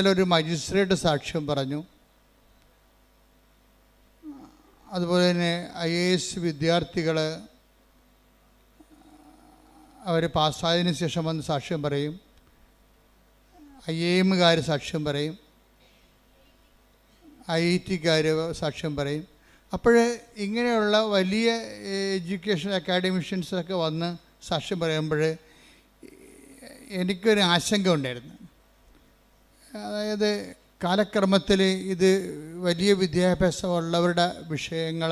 ഒരു മജിസ്ട്രേറ്റ് സാക്ഷ്യം പറഞ്ഞു. അതുപോലെ തന്നെ IAS വിദ്യാർത്ഥികൾ അവർ പാസ്സായതിനു ശേഷം വന്ന് സാക്ഷ്യം പറയും. IIM സാക്ഷ്യം പറയും. IIT സാക്ഷ്യം പറയും. അപ്പോൾ ഇങ്ങനെയുള്ള വലിയ എഡ്യൂക്കേഷൻ അക്കാഡമിഷ്യൻസൊക്കെ വന്ന് സാക്ഷ്യം പറയുമ്പോൾ എനിക്കൊരു ആശങ്ക ഉണ്ടായിരുന്നു. അതായത് കാലക്രമത്തിൽ ഇത് വലിയ വിദ്യാഭ്യാസമുള്ളവരുടെ വിഷയങ്ങൾ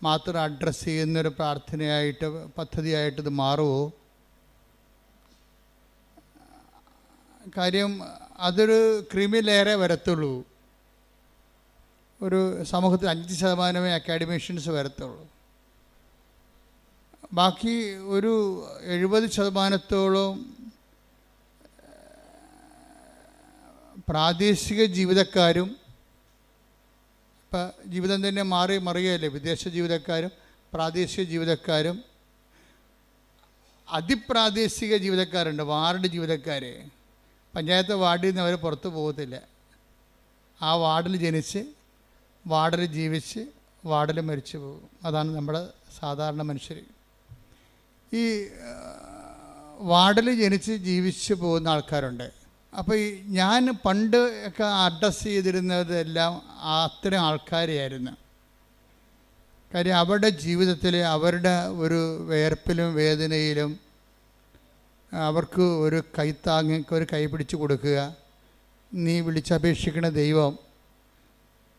മാത്രം അഡ്രസ്സ് ചെയ്യുന്നൊരു പ്രാർത്ഥനയായിട്ട് പദ്ധതിയായിട്ട് ഇത് മാറുമോ? കാര്യം അതൊരു ക്രിമിലേറെ വരത്തുള്ളൂ. ഒരു സമൂഹത്തിൽ 5% അക്കാഡമിഷ്യൻസ് വരത്തുള്ളൂ. ബാക്കി ഒരു 70% പ്രാദേശിക ജീവിതക്കാരും, ഇപ്പം ജീവിതം തന്നെ മറിയല്ലേ, വിദേശ ജീവിതക്കാരും പ്രാദേശിക ജീവിതക്കാരും അതിപ്രാദേശിക ജീവിതക്കാരുണ്ട്. വാർഡ് ജീവിതക്കാർ പഞ്ചായത്ത് വാർഡിൽ നിന്ന് അവർ പുറത്ത് പോകത്തില്ല. ആ വാർഡിൽ ജനിച്ച് വാർഡിൽ ജീവിച്ച് വാർഡിൽ മരിച്ചു പോകും. അതാണ് നമ്മുടെ സാധാരണ മനുഷ്യർ. ഈ വാർഡിൽ ജനിച്ച് ജീവിച്ച് പോകുന്ന ആൾക്കാരുണ്ട്. അപ്പോൾ ഈ ഞാൻ പണ്ട് ഒക്കെ അഡ്രസ്സ് ചെയ്തിരുന്നതെല്ലാം അത്തരം ആൾക്കാരെയായിരുന്നു. കാര്യം അവരുടെ ജീവിതത്തിൽ അവരുടെ ഒരു വേർപ്പിലും വേദനയിലും അവർക്ക് ഒരു കൈത്താങ്ങ്, ഒരു കൈ പിടിച്ച് കൊടുക്കുക. നീ വിളിച്ചപേക്ഷിക്കുന്ന ദൈവം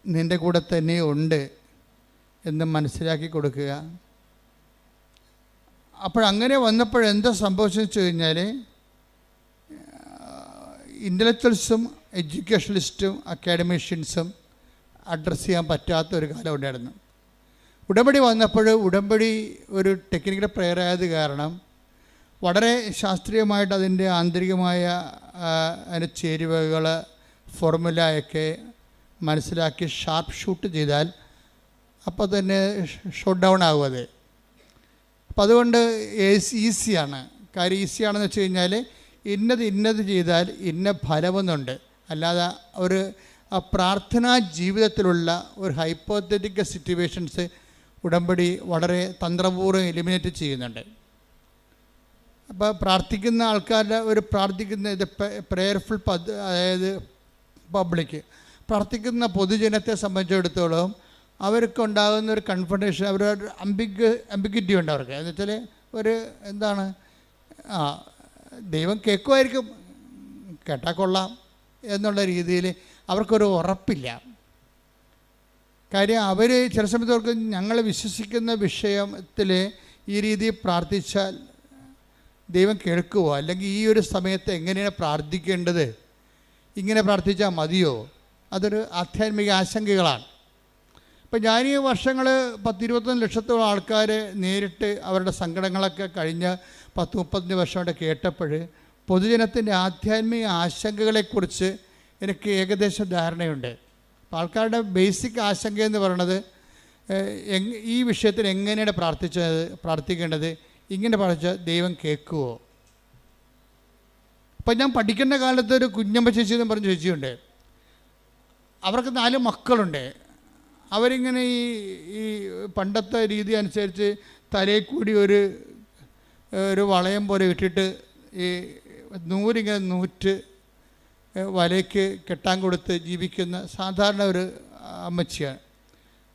നിൻ്റെ കൂടെ തന്നെ ഉണ്ട് എന്ന് മനസ്സിലാക്കി കൊടുക്കുക. അപ്പോഴങ്ങനെ വന്നപ്പോഴെന്താ സംഭവിച്ചെന്ന് വെച്ച് കഴിഞ്ഞാൽ ഇൻ്റലക്ച്വൽസും എഡ്യൂക്കേഷണലിസ്റ്റും അക്കാഡമിഷ്യൻസും അഡ്രസ്സ് ചെയ്യാൻ പറ്റാത്തൊരു കാലം ഉണ്ടായിരുന്നു. ഉടമ്പടി വന്നപ്പോൾ ഉടമ്പടി ഒരു ടെക്നിക്കൽ പ്രെയർ ആയത് കാരണം വളരെ ശാസ്ത്രീയമായിട്ട് അതിൻ്റെ ആന്തരികമായ അതിൻ്റെ ചേരുവകൾ ഫോർമുലയൊക്കെ മനസ്സിലാക്കി ഷാർപ്പ് ഷൂട്ട് ചെയ്താൽ അപ്പോൾ തന്നെ ഷോട്ട് ഡൗൺ ആകും അത്. അപ്പം അതുകൊണ്ട് ഈസിയാണ്. കാര്യം ഈസിയാണെന്ന് വെച്ച് കഴിഞ്ഞാൽ ഇന്നത് ചെയ്താൽ ഇന്ന ഫലമെന്നുണ്ട്. അല്ലാതെ ഒരു പ്രാർത്ഥനാ ജീവിതത്തിലുള്ള ഒരു ഹൈപ്പോത്തറ്റിക്കൽ സിറ്റുവേഷൻസ് ഉടമ്പടി വളരെ തന്ത്രപൂർവ്വം എലിമിനേറ്റ് ചെയ്യുന്നുണ്ട്. അപ്പോൾ പ്രാർത്ഥിക്കുന്ന ആൾക്കാരുടെ ഒരു പ്രാർത്ഥിക്കുന്ന ഇത് പ്രെയർഫുൾ അതായത് പബ്ലിക് പ്രാർത്ഥിക്കുന്ന പൊതുജനത്തെ സംബന്ധിച്ചിടത്തോളം അവർക്കുണ്ടാകുന്ന ഒരു കൺഫർമേഷൻ, അവരുടെ അംബിഗ്വിറ്റി ഉണ്ട് അവർക്ക്. എന്ന് വെച്ചാൽ ഒരു എന്താണ്, ദൈവം കേൾക്കുമായിരിക്കും, കേട്ടാൽ കൊള്ളാം എന്നുള്ള രീതിയിൽ അവർക്കൊരു ഉറപ്പില്ല. കാര്യം അവർ ചില സമയത്ത് അവർക്ക് ഞങ്ങൾ വിശ്വസിക്കുന്ന വിഷയത്തിൽ ഈ രീതിയിൽ പ്രാർത്ഥിച്ചാൽ ദൈവം കേൾക്കുമോ, അല്ലെങ്കിൽ ഈ ഒരു സമയത്ത് എങ്ങനെയാണ് പ്രാർത്ഥിക്കേണ്ടത്, ഇങ്ങനെ പ്രാർത്ഥിച്ചാൽ മതിയോ, അതൊരു ആധ്യാത്മിക ആശങ്കകളാണ്. ഇപ്പം ഞാൻ ഈ വർഷങ്ങൾ 10-21 ലക്ഷത്തോളം ആൾക്കാർ നേരിട്ട് അവരുടെ സങ്കടങ്ങളൊക്കെ കഴിഞ്ഞ 10-35 വർഷമായിട്ട് കേട്ടപ്പോൾ പൊതുജനത്തിൻ്റെ ആധ്യാത്മിക ആശങ്കകളെക്കുറിച്ച് എനിക്ക് ഏകദേശം ധാരണയുണ്ട്. അപ്പോൾ ആൾക്കാരുടെ ബേസിക് ആശങ്ക എന്ന് പറയുന്നത് ഈ വിഷയത്തിൽ എങ്ങനെയാണ് പ്രാർത്ഥിക്കേണ്ടത്, ഇങ്ങനെ പ്രാർത്ഥിച്ചാൽ ദൈവം കേൾക്കുമോ. അപ്പം ഞാൻ പഠിക്കേണ്ട കാലത്ത് ഒരു കുഞ്ഞമ്മ ചേച്ചി എന്ന് പറഞ്ഞ ചേച്ചിയുണ്ട്. അവർക്ക് 4 മക്കളുണ്ട്. അവരിങ്ങനെ ഈ പണ്ടത്തെ രീതി അനുസരിച്ച് തലയിൽ കൂടി ഒരു വളയം പോലെ ഇട്ടിട്ട് ഈ നൂലിങ്ങനെ നൂറ്റ് വലയ്ക്ക് കെട്ടാൻ കൊടുത്ത് ജീവിക്കുന്ന സാധാരണ ഒരു അമ്മച്ചിയാണ്.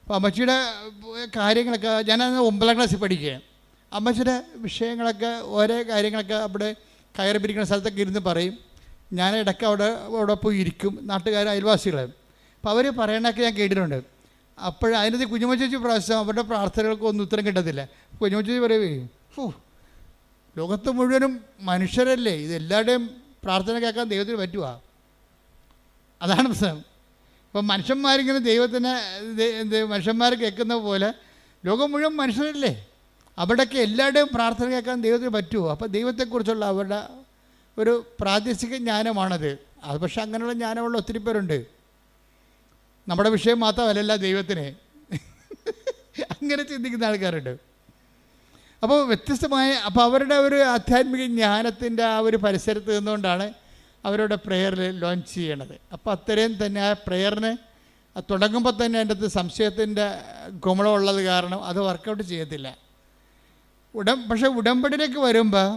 അപ്പോൾ അമ്മച്ചിയുടെ കാര്യങ്ങളൊക്കെ ഞാനന്ന് 9ാം ക്ലാസ്സിൽ പഠിക്കുകയാണ്. അമ്മച്ചിയുടെ വിഷയങ്ങളൊക്കെ ഓരോ കാര്യങ്ങളൊക്കെ അവിടെ കയറി പിരിക്കുന്ന സ്ഥലത്തൊക്കെ ഇരുന്ന് പറയും. ഞാൻ ഇടയ്ക്ക് അവിടെ പോയി ഇരിക്കും, നാട്ടുകാർ അയൽവാസികളെ. അപ്പോൾ അവർ പറയണതൊക്കെ ഞാൻ കേട്ടിട്ടുണ്ട്. അപ്പോൾ അതിനകത്ത് കുഞ്ഞുമ്മ ചേച്ചി പ്രാവശ്യം അവരുടെ പ്രാർത്ഥനകൾക്കൊന്നും ഉത്തരം കിട്ടത്തില്ല. കുഞ്ഞുമ്മ ചേച്ചി പറയുവേ, ലോകത്ത് മുഴുവനും മനുഷ്യരല്ലേ, ഇതെല്ലാവരുടെയും പ്രാർത്ഥന കേൾക്കാൻ ദൈവത്തിന് പറ്റുക. അതാണ് പ്രശ്നം. ഇപ്പം മനുഷ്യന്മാരിങ്ങനെ ദൈവത്തിന് മനുഷ്യന്മാർ കേൾക്കുന്ന പോലെ ലോകം മുഴുവൻ മനുഷ്യരല്ലേ, അവിടെയൊക്കെ എല്ലാവരുടെയും പ്രാർത്ഥന കേൾക്കാൻ ദൈവത്തിന് പറ്റുമോ? അപ്പോൾ ദൈവത്തെക്കുറിച്ചുള്ള അവരുടെ ഒരു പ്രാദേശിക ജ്ഞാനമാണത്. അത് പക്ഷേ അങ്ങനെയുള്ള ജ്ഞാനമുള്ള ഒത്തിരി പേരുണ്ട്. നമ്മുടെ വിഷയം മാത്രമല്ല ദൈവത്തിന്, അങ്ങനെ ചിന്തിക്കുന്ന ആൾക്കാരുണ്ട്. അപ്പോൾ വ്യത്യസ്തമായ, അപ്പോൾ അവരുടെ ഒരു ആധ്യാത്മിക ജ്ഞാനത്തിൻ്റെ ആ ഒരു പരിസരത്ത് നിന്നുകൊണ്ടാണ് അവരുടെ പ്രെയറിൽ ലോഞ്ച് ചെയ്യണത്. അപ്പോൾ അത്രയും തന്നെ ആ പ്രെയറിന് തുടങ്ങുമ്പോൾ തന്നെ അതിൻ്റെ അകത്ത് സംശയത്തിൻ്റെ കുമളമുള്ളത് കാരണം അത് വർക്കൗട്ട് ചെയ്യത്തില്ല. പക്ഷേ ഉടമ്പടിയിലേക്ക് വരുമ്പോൾ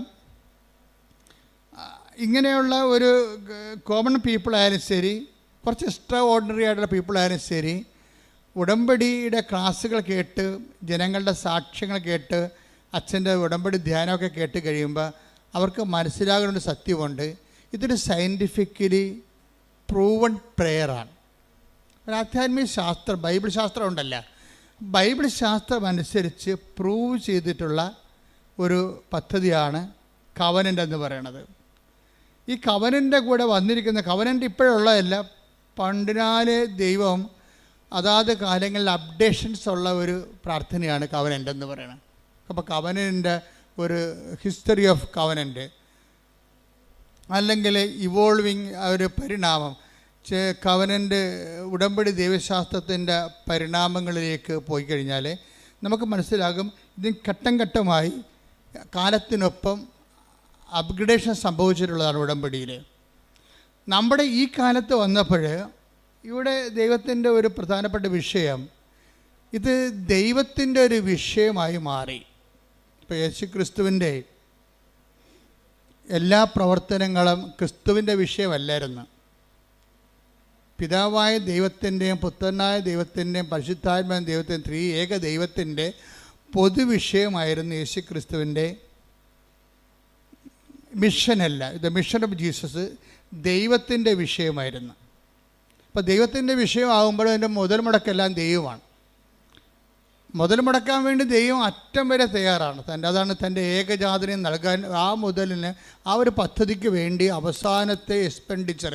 ഇങ്ങനെയുള്ള ഒരു കോമൺ പീപ്പിളായാലും ശരി, കുറച്ച് എക്സ്ട്രാ ഓർഡിനറി ആയിട്ടുള്ള പീപ്പിളായാലും ശരി, ഉടമ്പടിയുടെ ക്ലാസ്സുകൾ കേട്ട് ജനങ്ങളുടെ സാക്ഷ്യങ്ങൾ കേട്ട് അച്ഛൻ്റെ ഉടമ്പടി ധ്യാനമൊക്കെ കേട്ട് കഴിയുമ്പോൾ അവർക്ക് മനസ്സിലാകുന്ന ഒരു സത്യമുണ്ട്. ഇതൊരു സയൻറ്റിഫിക്കലി പ്രൂവൺ പ്രെയറാണ്. ഒരു ആധ്യാത്മിക ശാസ്ത്രം, ബൈബിൾ ശാസ്ത്രം ഉണ്ടല്ല, ബൈബിൾ ശാസ്ത്രം അനുസരിച്ച് പ്രൂവ് ചെയ്തിട്ടുള്ള ഒരു പദ്ധതിയാണ് കവനൻ്റ് എന്ന് പറയുന്നത്. ഈ കവനൻ്റെ കൂടെ വന്നിരിക്കുന്ന കവനൻ്റ് ഇപ്പോഴുള്ളതല്ല, പണ്ടിനാലെ ദൈവം അതാത് കാലങ്ങളിൽ അപ്ഡേഷൻസ് ഉള്ള ഒരു പ്രാർത്ഥനയാണ് കവനൻ്റ് എന്ന് പറയുന്നത്. അപ്പോൾ കവനൻ്റെ ഒരു ഹിസ്റ്ററി ഓഫ് കവനൻ്റ് അല്ലെങ്കിൽ ഇവോൾവിങ് ഒരു പരിണാമം, കവനൻ്റ് ഉടമ്പടി ദൈവശാസ്ത്രത്തിൻ്റെ പരിണാമങ്ങളിലേക്ക് പോയി കഴിഞ്ഞാൽ നമുക്ക് മനസ്സിലാകും ഇതിന് ഘട്ടം ഘട്ടമായി കാലത്തിനൊപ്പം അപ്ഗ്രഡേഷൻ സംഭവിച്ചിട്ടുള്ളതാണ് ഉടമ്പടിയിൽ. നമ്മുടെ ഈ കാലത്ത് വന്നപ്പോൾ ഇവിടെ ദൈവത്തിൻ്റെ ഒരു പ്രധാനപ്പെട്ട വിഷയം, ഇത് ദൈവത്തിൻ്റെ ഒരു വിഷയമായി മാറി. ഇപ്പോൾ യേശു ക്രിസ്തുവിൻ്റെ എല്ലാ പ്രവർത്തനങ്ങളും ക്രിസ്തുവിൻ്റെ വിഷയമല്ലായിരുന്നു. പിതാവായ ദൈവത്തിൻ്റെയും പുത്രനായ ദൈവത്തിൻ്റെയും പരിശുദ്ധാത്മാവായ ദൈവത്തിൻ്റെയും ത്രിയേക ദൈവത്തിൻ്റെ പൊതുവിഷയമായിരുന്നു യേശു ക്രിസ്തുവിൻ്റെ മിഷനല്ല. ദ മിഷൻ ഓഫ് ജീസസ് ദൈവത്തിൻ്റെ വിഷയമായിരുന്നു. അപ്പോൾ ദൈവത്തിൻ്റെ വിഷയമാകുമ്പോൾ അതിൻ്റെ മുതൽ മുടക്കെല്ലാം ദൈവമാണ്. മുതൽ മുടക്കാൻ വേണ്ടി ദൈവം അറ്റം വരെ തയ്യാറാണ്. അതാണ് തൻ്റെ ഏകജാതനെ നൽകാൻ. ആ മുതലിന് ആ ഒരു പദ്ധതിക്ക് വേണ്ടി അവസാനത്തെ എക്സ്പെൻഡിച്ചർ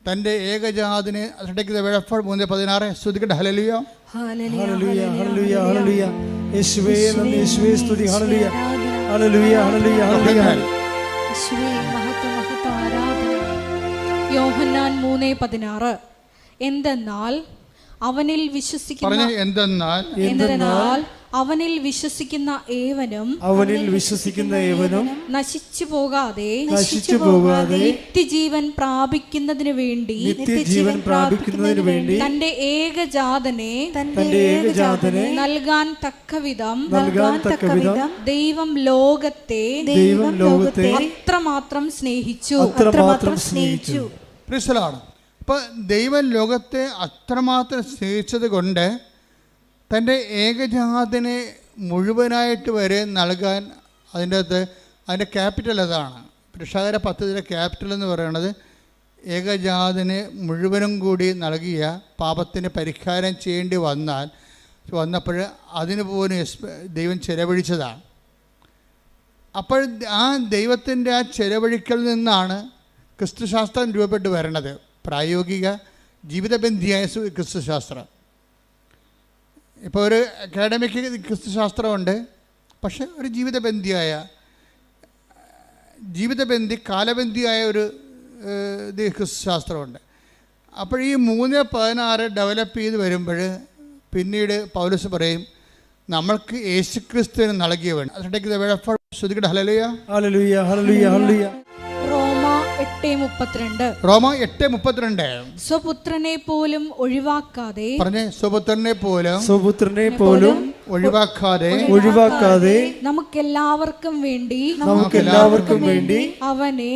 തൻ്റെ ഏകജാതിനെ 3:16 സ്തുതിക്കട്ടെ. ഹല്ലേലൂയ ഹല്ലേലൂയ ഹല്ലേലൂയ ഹല്ലേലൂയ യേശുവേ നന്ദി, യേശുവേ സ്തുതി. ഹല്ലേലൂയ ഹല്ലേലൂയ ഹല്ലേലൂയ ഹല്ലേലൂയ യേശുവേ മഹത്വം മഹത്വം ആരാധന. യോഹന്നാൻ 3:16 എന്തെന്നാൽ അവനിൽ വിശ്വസിക്കുന്ന അവനിൽ വിശ്വസിക്കുന്ന ഏവനും നശിച്ചു പോകാതെ നിത്യജീവൻ പ്രാപിക്കുന്നതിന് വേണ്ടി തന്റെ ഏകജാതനെ നൽകാൻ തക്കവിധം ദൈവം ലോകത്തെ അത്രമാത്രം സ്നേഹിച്ചു. അപ്പോൾ ദൈവം ലോകത്തെ അത്രമാത്രം സ്നേഹിച്ചത് കൊണ്ട് തൻ്റെ ഏകജാതനെ മുഴുവനായിട്ട് വരെ നൽകാൻ അതിൻ്റെ ക്യാപിറ്റൽ അതാണ്. രക്ഷാകര പദ്ധതിയുടെ ക്യാപിറ്റൽ എന്ന് പറയുന്നത് ഏകജാതനെ മുഴുവനും കൂടി നൽകിയ പാപത്തിന് പരിഹാരം ചെയ്യേണ്ടി വന്നപ്പോൾ അതിന് പോലും ദൈവം ചെലവഴിച്ചതാണ്. അപ്പോൾ ആ ദൈവത്തിൻ്റെ ആ ചെലവഴിക്കൽ നിന്നാണ് ക്രിസ്തുശാസ്ത്രം രൂപപ്പെട്ട് വരണത്. പ്രായോഗിക ജീവിതബന്ധിയായ ക്രിസ്തുശാസ്ത്രം. ഇപ്പോൾ ഒരു അക്കാഡമിക് ക്രിസ്തുശാസ്ത്രമുണ്ട്, പക്ഷെ ഒരു ജീവിതബന്ധി കാലബന്ധിയായ ഒരു ക്രിസ്തുശാസ്ത്രമുണ്ട്. അപ്പോൾ ഈ 3:16 ഡെവലപ്പ് ചെയ്ത് വരുമ്പോൾ പിന്നീട് പൗലോസ് പറയും നമ്മൾക്ക് യേശുക്രിസ്തുവിന് നൽകിയവൻ. ശ്രുതിക്കട്ടെ. ഹല്ലേലൂയ ഹല്ലേലൂയ ഹല്ലേലൂയ ഹല്ലേലൂയ. റോമ 8:32 സ്വപുത്രനെ പോലും ഒഴിവാക്കാതെ നമുക്കെല്ലാവർക്കും വേണ്ടി അവനെ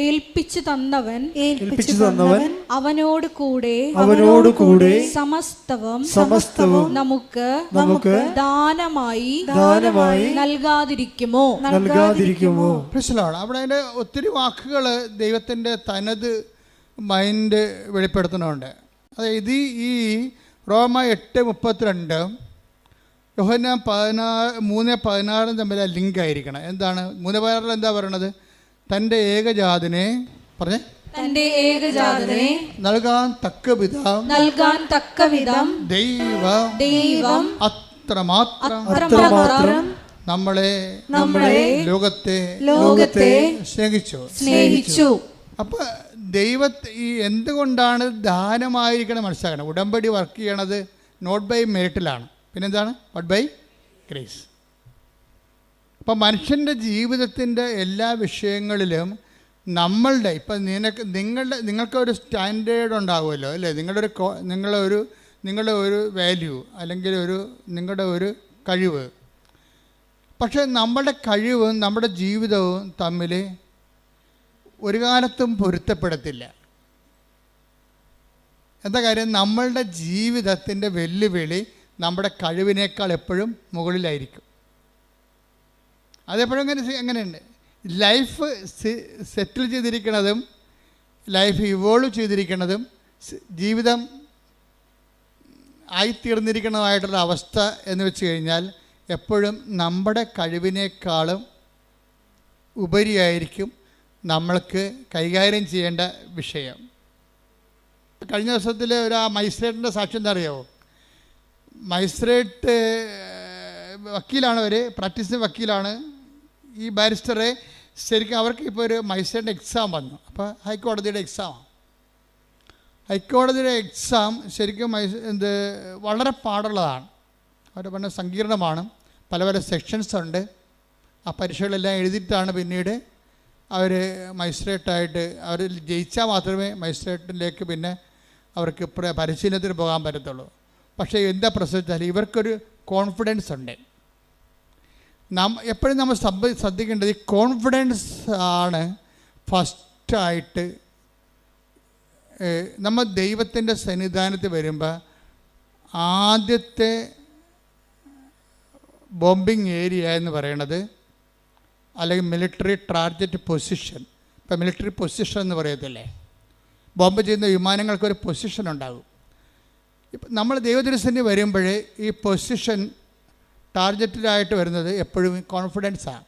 ഏൽപ്പിച്ചു തന്നവൻ അവനോട് കൂടെ സമസ്തവും നമുക്ക് ദാനമായി നൽകാതിരിക്കുമോ? അവിടെ അതിൻ്റെ ഒത്തിരി വാക്കുകൾ ദൈവത്തിൻ്റെ തനത് മൈൻഡ് വെളിപ്പെടുത്തുന്നുണ്ട്. അതായത് ഈ റോമ 8:32 യോഹന്നാൻ 3:16 തമ്മിൽ ലിങ്ക് ആയിരിക്കണം. എന്താണ് 3:16 എന്താ പറയണത്? തൻ്റെ ഏകജാതനെ നൽകാൻ തക്കവിധം ദൈവം അത്രമാത്രം നമ്മളെ ലോകത്തെ സ്നേഹിച്ചു. അപ്പൊ ഈ എന്തുകൊണ്ടാണ് ദാനമായിരിക്കണം മനസ്സിലാക്കണം. ഉടമ്പടി വർക്ക് ചെയ്യണത് നോട്ട് ബൈ മെറിറ്റിലാണ്, പിന്നെന്താണ്? But by grace. അപ്പം മനുഷ്യൻ്റെ ജീവിതത്തിൻ്റെ എല്ലാ വിഷയങ്ങളിലും നമ്മളുടെ ഇപ്പം നിങ്ങൾക്കൊരു സ്റ്റാൻഡേർഡ് ഉണ്ടാകുമല്ലോ അല്ലേ, നിങ്ങളുടെ ഒരു വാല്യൂ അല്ലെങ്കിൽ നിങ്ങളുടെ ഒരു കഴിവ്. പക്ഷേ നമ്മുടെ കഴിവും നമ്മുടെ ജീവിതവും തമ്മിൽ ഒരു കാലത്തും പൊരുത്തപ്പെടത്തില്ല. എന്താ കാര്യം? നമ്മളുടെ ജീവിതത്തിൻ്റെ വെല്ലുവിളി നമ്മുടെ കഴിവിനേക്കാൾ എപ്പോഴും മുകളിലായിരിക്കും. അതെപ്പോഴും അങ്ങനെയുണ്ട്. ലൈഫ് സെറ്റിൽ ചെയ്തിരിക്കുന്നതും ലൈഫ് ഇവോൾവ് ചെയ്തിരിക്കുന്നതും ജീവിതം ആയിത്തീർന്നിരിക്കുന്നതായിട്ടുള്ള അവസ്ഥ എന്ന് വെച്ച് കഴിഞ്ഞാൽ എപ്പോഴും നമ്മുടെ കഴിവിനേക്കാളും ഉപരിയായിരിക്കും നമ്മൾക്ക് കൈകാര്യം ചെയ്യേണ്ട വിഷയം. കഴിഞ്ഞ ദിവസത്തിൽ ആ മജിസ്ട്രേറ്റിൻ്റെ സാക്ഷ്യം എന്താ അറിയാമോ? മജിസ്ട്രേറ്റ് വക്കീലാണ്, അവർ പ്രാക്ടീസിന് വക്കീലാണ്. ഈ ബാരിസ്റ്ററെ ശരിക്കും അവർക്ക് ഇപ്പോൾ ഒരു മജിസ്ട്രേറ്റിൻ്റെ എക്സാം വന്നു. അപ്പോൾ ഹൈക്കോടതിയുടെ എക്സാം ശരിക്കും വളരെ പാടുള്ളതാണ്. അവർ പറഞ്ഞ സങ്കീർണമാണ്. പല സെക്ഷൻസ് ഉണ്ട്. ആ പരീക്ഷകളെല്ലാം എഴുതിയിട്ടാണ് പിന്നീട് അവർ മജിസ്ട്രേറ്റായിട്ട് അവർ ജയിച്ചാൽ മാത്രമേ മജിസ്ട്രേറ്റിലേക്ക് പിന്നെ അവർക്ക് പരിശീലനത്തിന് പോകാൻ പറ്റത്തുള്ളൂ. പക്ഷേ എന്താ പ്രശ്നം വെച്ചാൽ ഇവർക്കൊരു കോൺഫിഡൻസ് ഉണ്ട്. എപ്പോഴും നമ്മൾ ശ്രദ്ധിക്കേണ്ടത് ഈ കോൺഫിഡൻസ് ആണ് ഫസ്റ്റായിട്ട്. നമ്മൾ ദൈവത്തിൻ്റെ സന്നിധാനത്തിൽ വരുമ്പോൾ ആദ്യത്തെ ബോംബിങ് ഏരിയ എന്ന് പറയണത്, അല്ലെങ്കിൽ മിലിറ്ററി ടാർഗറ്റ് പൊസിഷൻ. ഇപ്പം മിലിറ്ററി പൊസിഷൻ എന്ന് പറയത്തില്ലേ, ബോംബ് ചെയ്യുന്ന വിമാനങ്ങൾക്കൊരു പൊസിഷൻ ഉണ്ടാകും. ഇപ്പം നമ്മൾ ദൈവദർശനം വരുമ്പോൾ ഈ പൊസിഷൻ ടാർഗറ്റിലായിട്ട് വരുന്നത് എപ്പോഴും കോൺഫിഡൻസാണ്.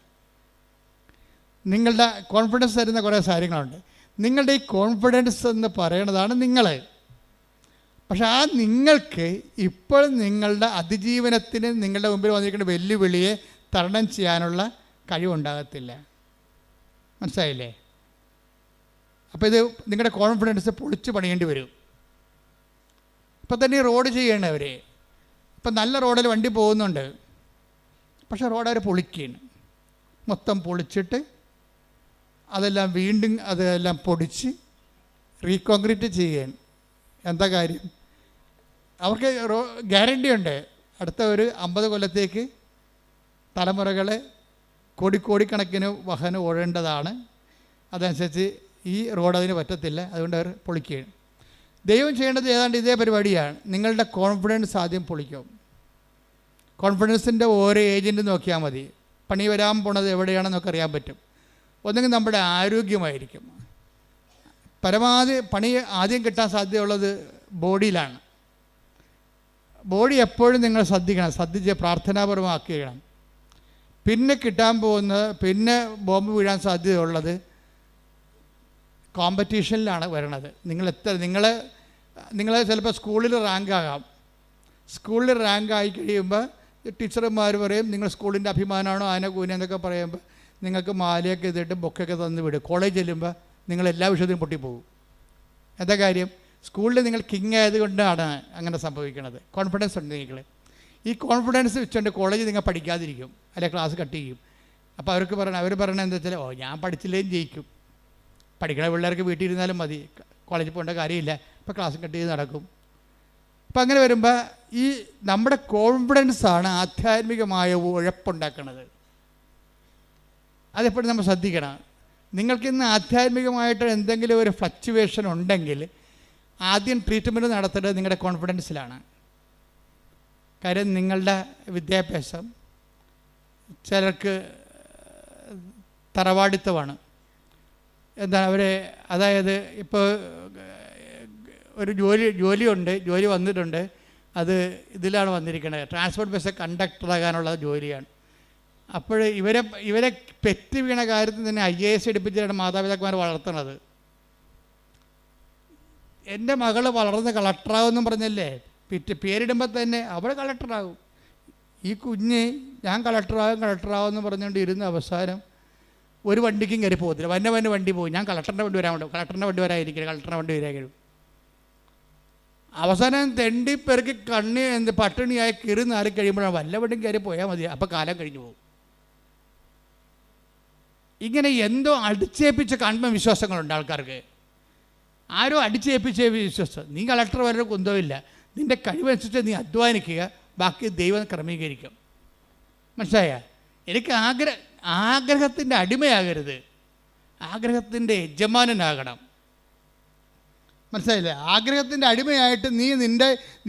നിങ്ങളുടെ കോൺഫിഡൻസ് തരുന്ന കുറേ കാര്യങ്ങളുണ്ട്. നിങ്ങളുടെ ഈ കോൺഫിഡൻസ് എന്ന് പറയണതാണ് നിങ്ങൾ. പക്ഷെ ആ നിങ്ങൾക്ക് ഇപ്പോൾ നിങ്ങളുടെ അതിജീവനത്തിന് നിങ്ങളുടെ മുമ്പിൽ വന്നിരിക്കുന്ന വെല്ലുവിളിയെ തരണം ചെയ്യാനുള്ള കഴിവുണ്ടാകത്തില്ല. മനസ്സിലായില്ലേ? അപ്പോൾ ഇത് നിങ്ങളുടെ കോൺഫിഡൻസ് പൊളിച്ച് പണിയേണ്ടി വരും. ഇപ്പം തന്നെ ഈ റോഡ് ചെയ്യണവർ ഇപ്പം നല്ല റോഡിൽ വണ്ടി പോകുന്നുണ്ട്, പക്ഷേ റോഡ് അവർ പൊളിക്കുകയാണ്. മൊത്തം പൊളിച്ചിട്ട് അതെല്ലാം പൊടിച്ച് റീകോൺക്രീറ്റ് ചെയ്യുകയാണ്. എന്താ കാര്യം? അവർക്ക് ഗ്യാരണ്ടി ഉണ്ട്, അടുത്ത ഒരു 50 കൊല്ലത്തേക്ക് തലമുറകളെ കോടിക്കണക്കിന് വാഹനം ഓടേണ്ടതാണ്. അതനുസരിച്ച് ഈ റോഡ് അതിന് പറ്റത്തില്ല, അതുകൊണ്ട് അവർ പൊളിക്കുകയാണ്. ദൈവം ചെയ്യേണ്ടത് ഏതാണ്ട് ഇതേ പരിപാടിയാണ്. നിങ്ങളുടെ കോൺഫിഡൻസ് ആദ്യം പൊളിക്കും. കോൺഫിഡൻസിൻ്റെ ഓരോ ഏജൻറ്റ് നോക്കിയാൽ മതി, പണി വരാൻ പോണത് എവിടെയാണെന്നൊക്കെ അറിയാൻ പറ്റും. ഒന്നെങ്കിൽ നമ്മുടെ ആരോഗ്യമായിരിക്കും. പരമാവധി പണി ആദ്യം കിട്ടാൻ സാധ്യതയുള്ളത് ബോഡിയിലാണ്. ബോഡി എപ്പോഴും നിങ്ങൾ ശ്രദ്ധിച്ച് പ്രാർത്ഥനാപരമാക്കുകയാണ്. പിന്നെ കിട്ടാൻ പോകുന്നത്, പിന്നെ ബോംബ് വീഴാൻ സാധ്യതയുള്ളത് കോമ്പറ്റീഷനിലാണ് വരണത്. നിങ്ങൾ ചിലപ്പോൾ സ്കൂളിൽ റാങ്കാകാം. സ്കൂളിൽ റാങ്കായി കഴിയുമ്പോൾ ടീച്ചർമാർ പറയും നിങ്ങൾ സ്കൂളിൻ്റെ അഭിമാനമാണോ ആന കൂന എന്നൊക്കെ പറയുമ്പോൾ നിങ്ങൾക്ക് മാലയൊക്കെ ചെയ്തിട്ട് ബൊക്കൊക്കെ തന്ന് വിടും. കോളേജ് ചെല്ലുമ്പോൾ നിങ്ങൾ എല്ലാ വിഷയത്തിലും പൊട്ടിപ്പോകും. എന്താ കാര്യം? സ്കൂളിൽ നിങ്ങൾ കിങ് ആയതുകൊണ്ടാണ് അങ്ങനെ സംഭവിക്കുന്നത്. കോൺഫിഡൻസ് ഉണ്ട് നിങ്ങൾ. ഈ കോൺഫിഡൻസ് വെച്ചുകൊണ്ട് കോളേജിൽ നിങ്ങൾ പഠിക്കാതിരിക്കും, അല്ലെങ്കിൽ ക്ലാസ് കട്ട് ചെയ്യും. അപ്പോൾ അവർ പറയണത് എന്താ വെച്ചാൽ ഞാൻ പഠിച്ചില്ലേലും ജയിക്കും, പഠിക്കണ പിള്ളേർക്ക് വീട്ടിൽ ഇരുന്നാലും മതി, കോളേജിൽ പോകേണ്ട കാര്യമില്ല, ഇപ്പോൾ ക്ലാസ് കട്ട് ചെയ്ത് നടക്കും. അപ്പം അങ്ങനെ വരുമ്പോൾ ഈ നമ്മുടെ കോൺഫിഡൻസാണ് ആധ്യാത്മികമായ ഉഴപ്പുണ്ടാക്കുന്നത്. അതെപ്പോഴും നമ്മൾ ശ്രദ്ധിക്കണം. നിങ്ങൾക്കിന്ന് ആധ്യാത്മികമായിട്ട് എന്തെങ്കിലും ഒരു ഫ്ലക്ച്വേഷൻ ഉണ്ടെങ്കിൽ ആദ്യം ട്രീറ്റ്മെൻറ്റ് നടത്തേണ്ടത് നിങ്ങളുടെ കോൺഫിഡൻസിലാണ്. കാര്യം നിങ്ങളുടെ വിദ്യാഭ്യാസം ചിലർക്ക് തറവാടിത്തമാണ്. അതായത് ഇപ്പോൾ ഒരു ജോലി വന്നിട്ടുണ്ട്, അത് ഇതിലാണ് വന്നിരിക്കുന്നത്, ട്രാൻസ്പോർട്ട് ബസ് കണ്ടക്ടറാകാനുള്ള ജോലിയാണ്. അപ്പോൾ ഇവരെ പെറ്റ് വീണ കാര്യത്തിൽ തന്നെ IAS എടുപ്പിച്ചിട്ടാണ് മാതാപിതാക്കന്മാർ വളർത്തുന്നത്. എൻ്റെ മകൾ വളർന്ന് കളക്ടറാകുമെന്നും പറഞ്ഞല്ലേ, പേരിടുമ്പോൾ തന്നെ അവൾ കളക്ടറാകും. ഈ കുഞ്ഞ് ഞാൻ കളക്ടറാകും എന്ന് പറഞ്ഞുകൊണ്ട് ഇരുന്ന അവസാനം ഒരു വണ്ടിക്കും കയറി പോകത്തില്ല. വന്ന വണ്ടി പോകും, ഞാൻ കളക്ടറിൻ്റെ വണ്ടി വരാതിരിക്കില്ല, കളക്ടറിൻ്റെ വണ്ടി വരാൻ. അവസാനം തെണ്ടിപ്പെറുക്കി പട്ടിണിയായി കയറി നാറി കഴിയുമ്പോഴാണ് വല്ല വണ്ടിയും കയറി പോയാൽ മതി, അപ്പോൾ കാലം കഴിഞ്ഞു പോകും. ഇങ്ങനെ എന്തോ അടിച്ചേൽപ്പിച്ച ആത്മവിശ്വാസങ്ങളുണ്ട് ആൾക്കാർക്ക്. ആരോ അടിച്ചേൽപ്പിച്ച വിശ്വാസം. നീ കളക്ടർ വരെ കുന്തമില്ല, നിൻ്റെ കഴിവനുസരിച്ച് നീ അധ്വാനിക്കുക, ബാക്കി ദൈവം ക്രമീകരിക്കും. മനസ്സിലായ? എനിക്ക് ആഗ്രഹത്തിൻ്റെ അടിമയാകരുത്, ആഗ്രഹത്തിൻ്റെ യജമാനനാകണം. മനസ്സിലായില്ലേ? ആഗ്രഹത്തിൻ്റെ അടിമയായിട്ട്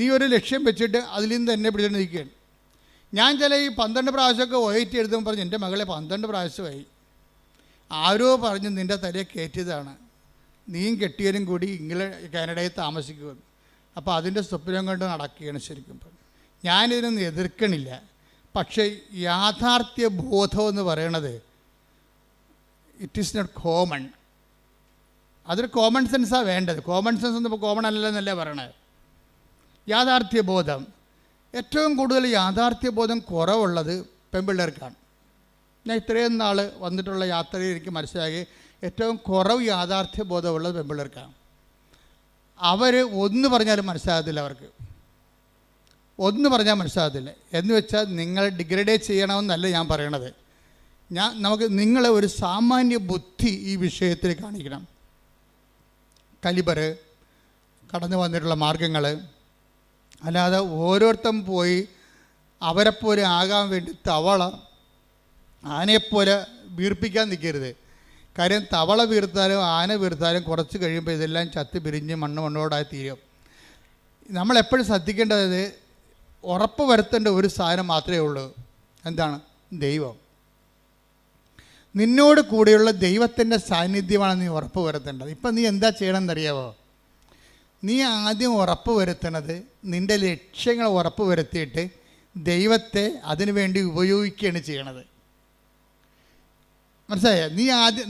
നീ ഒരു ലക്ഷ്യം വെച്ചിട്ട് അതിൽ നിന്ന് തന്നെ പിടിച്ചിട്ട് നിൽക്കുകയാണ്. ഞാൻ ചില ഈ 12 പ്രാവശ്യമൊക്കെ ഒയറ്റി എഴുതുമ്പോൾ പറഞ്ഞു, എൻ്റെ മകളെ 12 പ്രാവശ്യമായി, ആരോ പറഞ്ഞ് നിൻ്റെ തലയെ കയറ്റിയതാണ്, നീയും കെട്ടിയവരും കൂടി കാനഡയിൽ താമസിക്കുമെന്ന്. അപ്പോൾ അതിൻ്റെ സ്വപ്നം കൊണ്ട് നടക്കുകയാണ്. ശരിക്കും ഞാനിതിനൊന്നും എതിർക്കണില്ല. പക്ഷേ യാഥാർത്ഥ്യ ബോധം എന്ന് പറയണത് ഇറ്റ് ഈസ് നോട്ട് കോമൺ. അതൊരു കോമൺ സെൻസാണ് വേണ്ടത്. കോമൺ സെൻസ് ഒന്നും ഇപ്പോൾ കോമൺ അല്ലല്ലെന്നല്ലേ പറയണത്. യാഥാർത്ഥ്യ ബോധം, ഏറ്റവും കൂടുതൽ യാഥാർത്ഥ്യ ബോധം കുറവുള്ളത് പെൺപിള്ളേർക്കാണ്. ഞാൻ ഇത്രയും നാൾ വന്നിട്ടുള്ള യാത്രയിൽ എനിക്ക് മനസ്സിലാക്കി ഏറ്റവും കുറവ് യാഥാർത്ഥ്യ ബോധമുള്ളത് പെൺപിള്ളേർക്കാണ്. അവർ ഒന്ന് പറഞ്ഞാലും മനസ്സിലാകത്തില്ല, അവർക്ക് ഒന്ന് പറഞ്ഞാൽ മനസ്സിലാകത്തില്ല. എന്ന് വെച്ചാൽ നിങ്ങൾ ഡിഗ്രഡേറ്റ് ചെയ്യണമെന്നല്ല ഞാൻ പറയണത്. നിങ്ങളെ ഒരു സാമാന്യ ബുദ്ധി ഈ വിഷയത്തിൽ കാണിക്കണം. കലിബർ, കടന്നു വന്നിട്ടുള്ള മാർഗങ്ങൾ, അല്ലാതെ ഓരോരുത്തരും പോയി അവരെപ്പോലെ ആകാൻ വേണ്ടി തവള ആനയെപ്പോലെ വീർപ്പിക്കാൻ നിൽക്കരുത്. കാര്യം തവള വീർത്താലും ആന വീർത്താലും കുറച്ച് കഴിയുമ്പോൾ ഇതെല്ലാം ചത്ത് പിരിഞ്ഞ് മണ്ണോടായി തീരും. നമ്മളെപ്പോഴും ശ്രദ്ധിക്കേണ്ടത് ഉറപ്പ് വരുത്തേണ്ട ഒരു സാധനം മാത്രമേ ഉള്ളൂ. എന്താണ്? ദൈവം. നിന്നോട് കൂടെയുള്ള ദൈവത്തിൻ്റെ സാന്നിധ്യമാണ് നീ ഉറപ്പ് വരുത്തേണ്ടത്. ഇപ്പം നീ എന്താ ചെയ്യണമെന്നറിയാവോ? നീ ആദ്യം ഉറപ്പ് വരുത്തണത് നിൻ്റെ ലക്ഷ്യങ്ങൾ ഉറപ്പ് വരുത്തിയിട്ട് ദൈവത്തെ അതിനു വേണ്ടി ഉപയോഗിക്കുകയാണ് ചെയ്യണത്. മനസ്സിലായോ?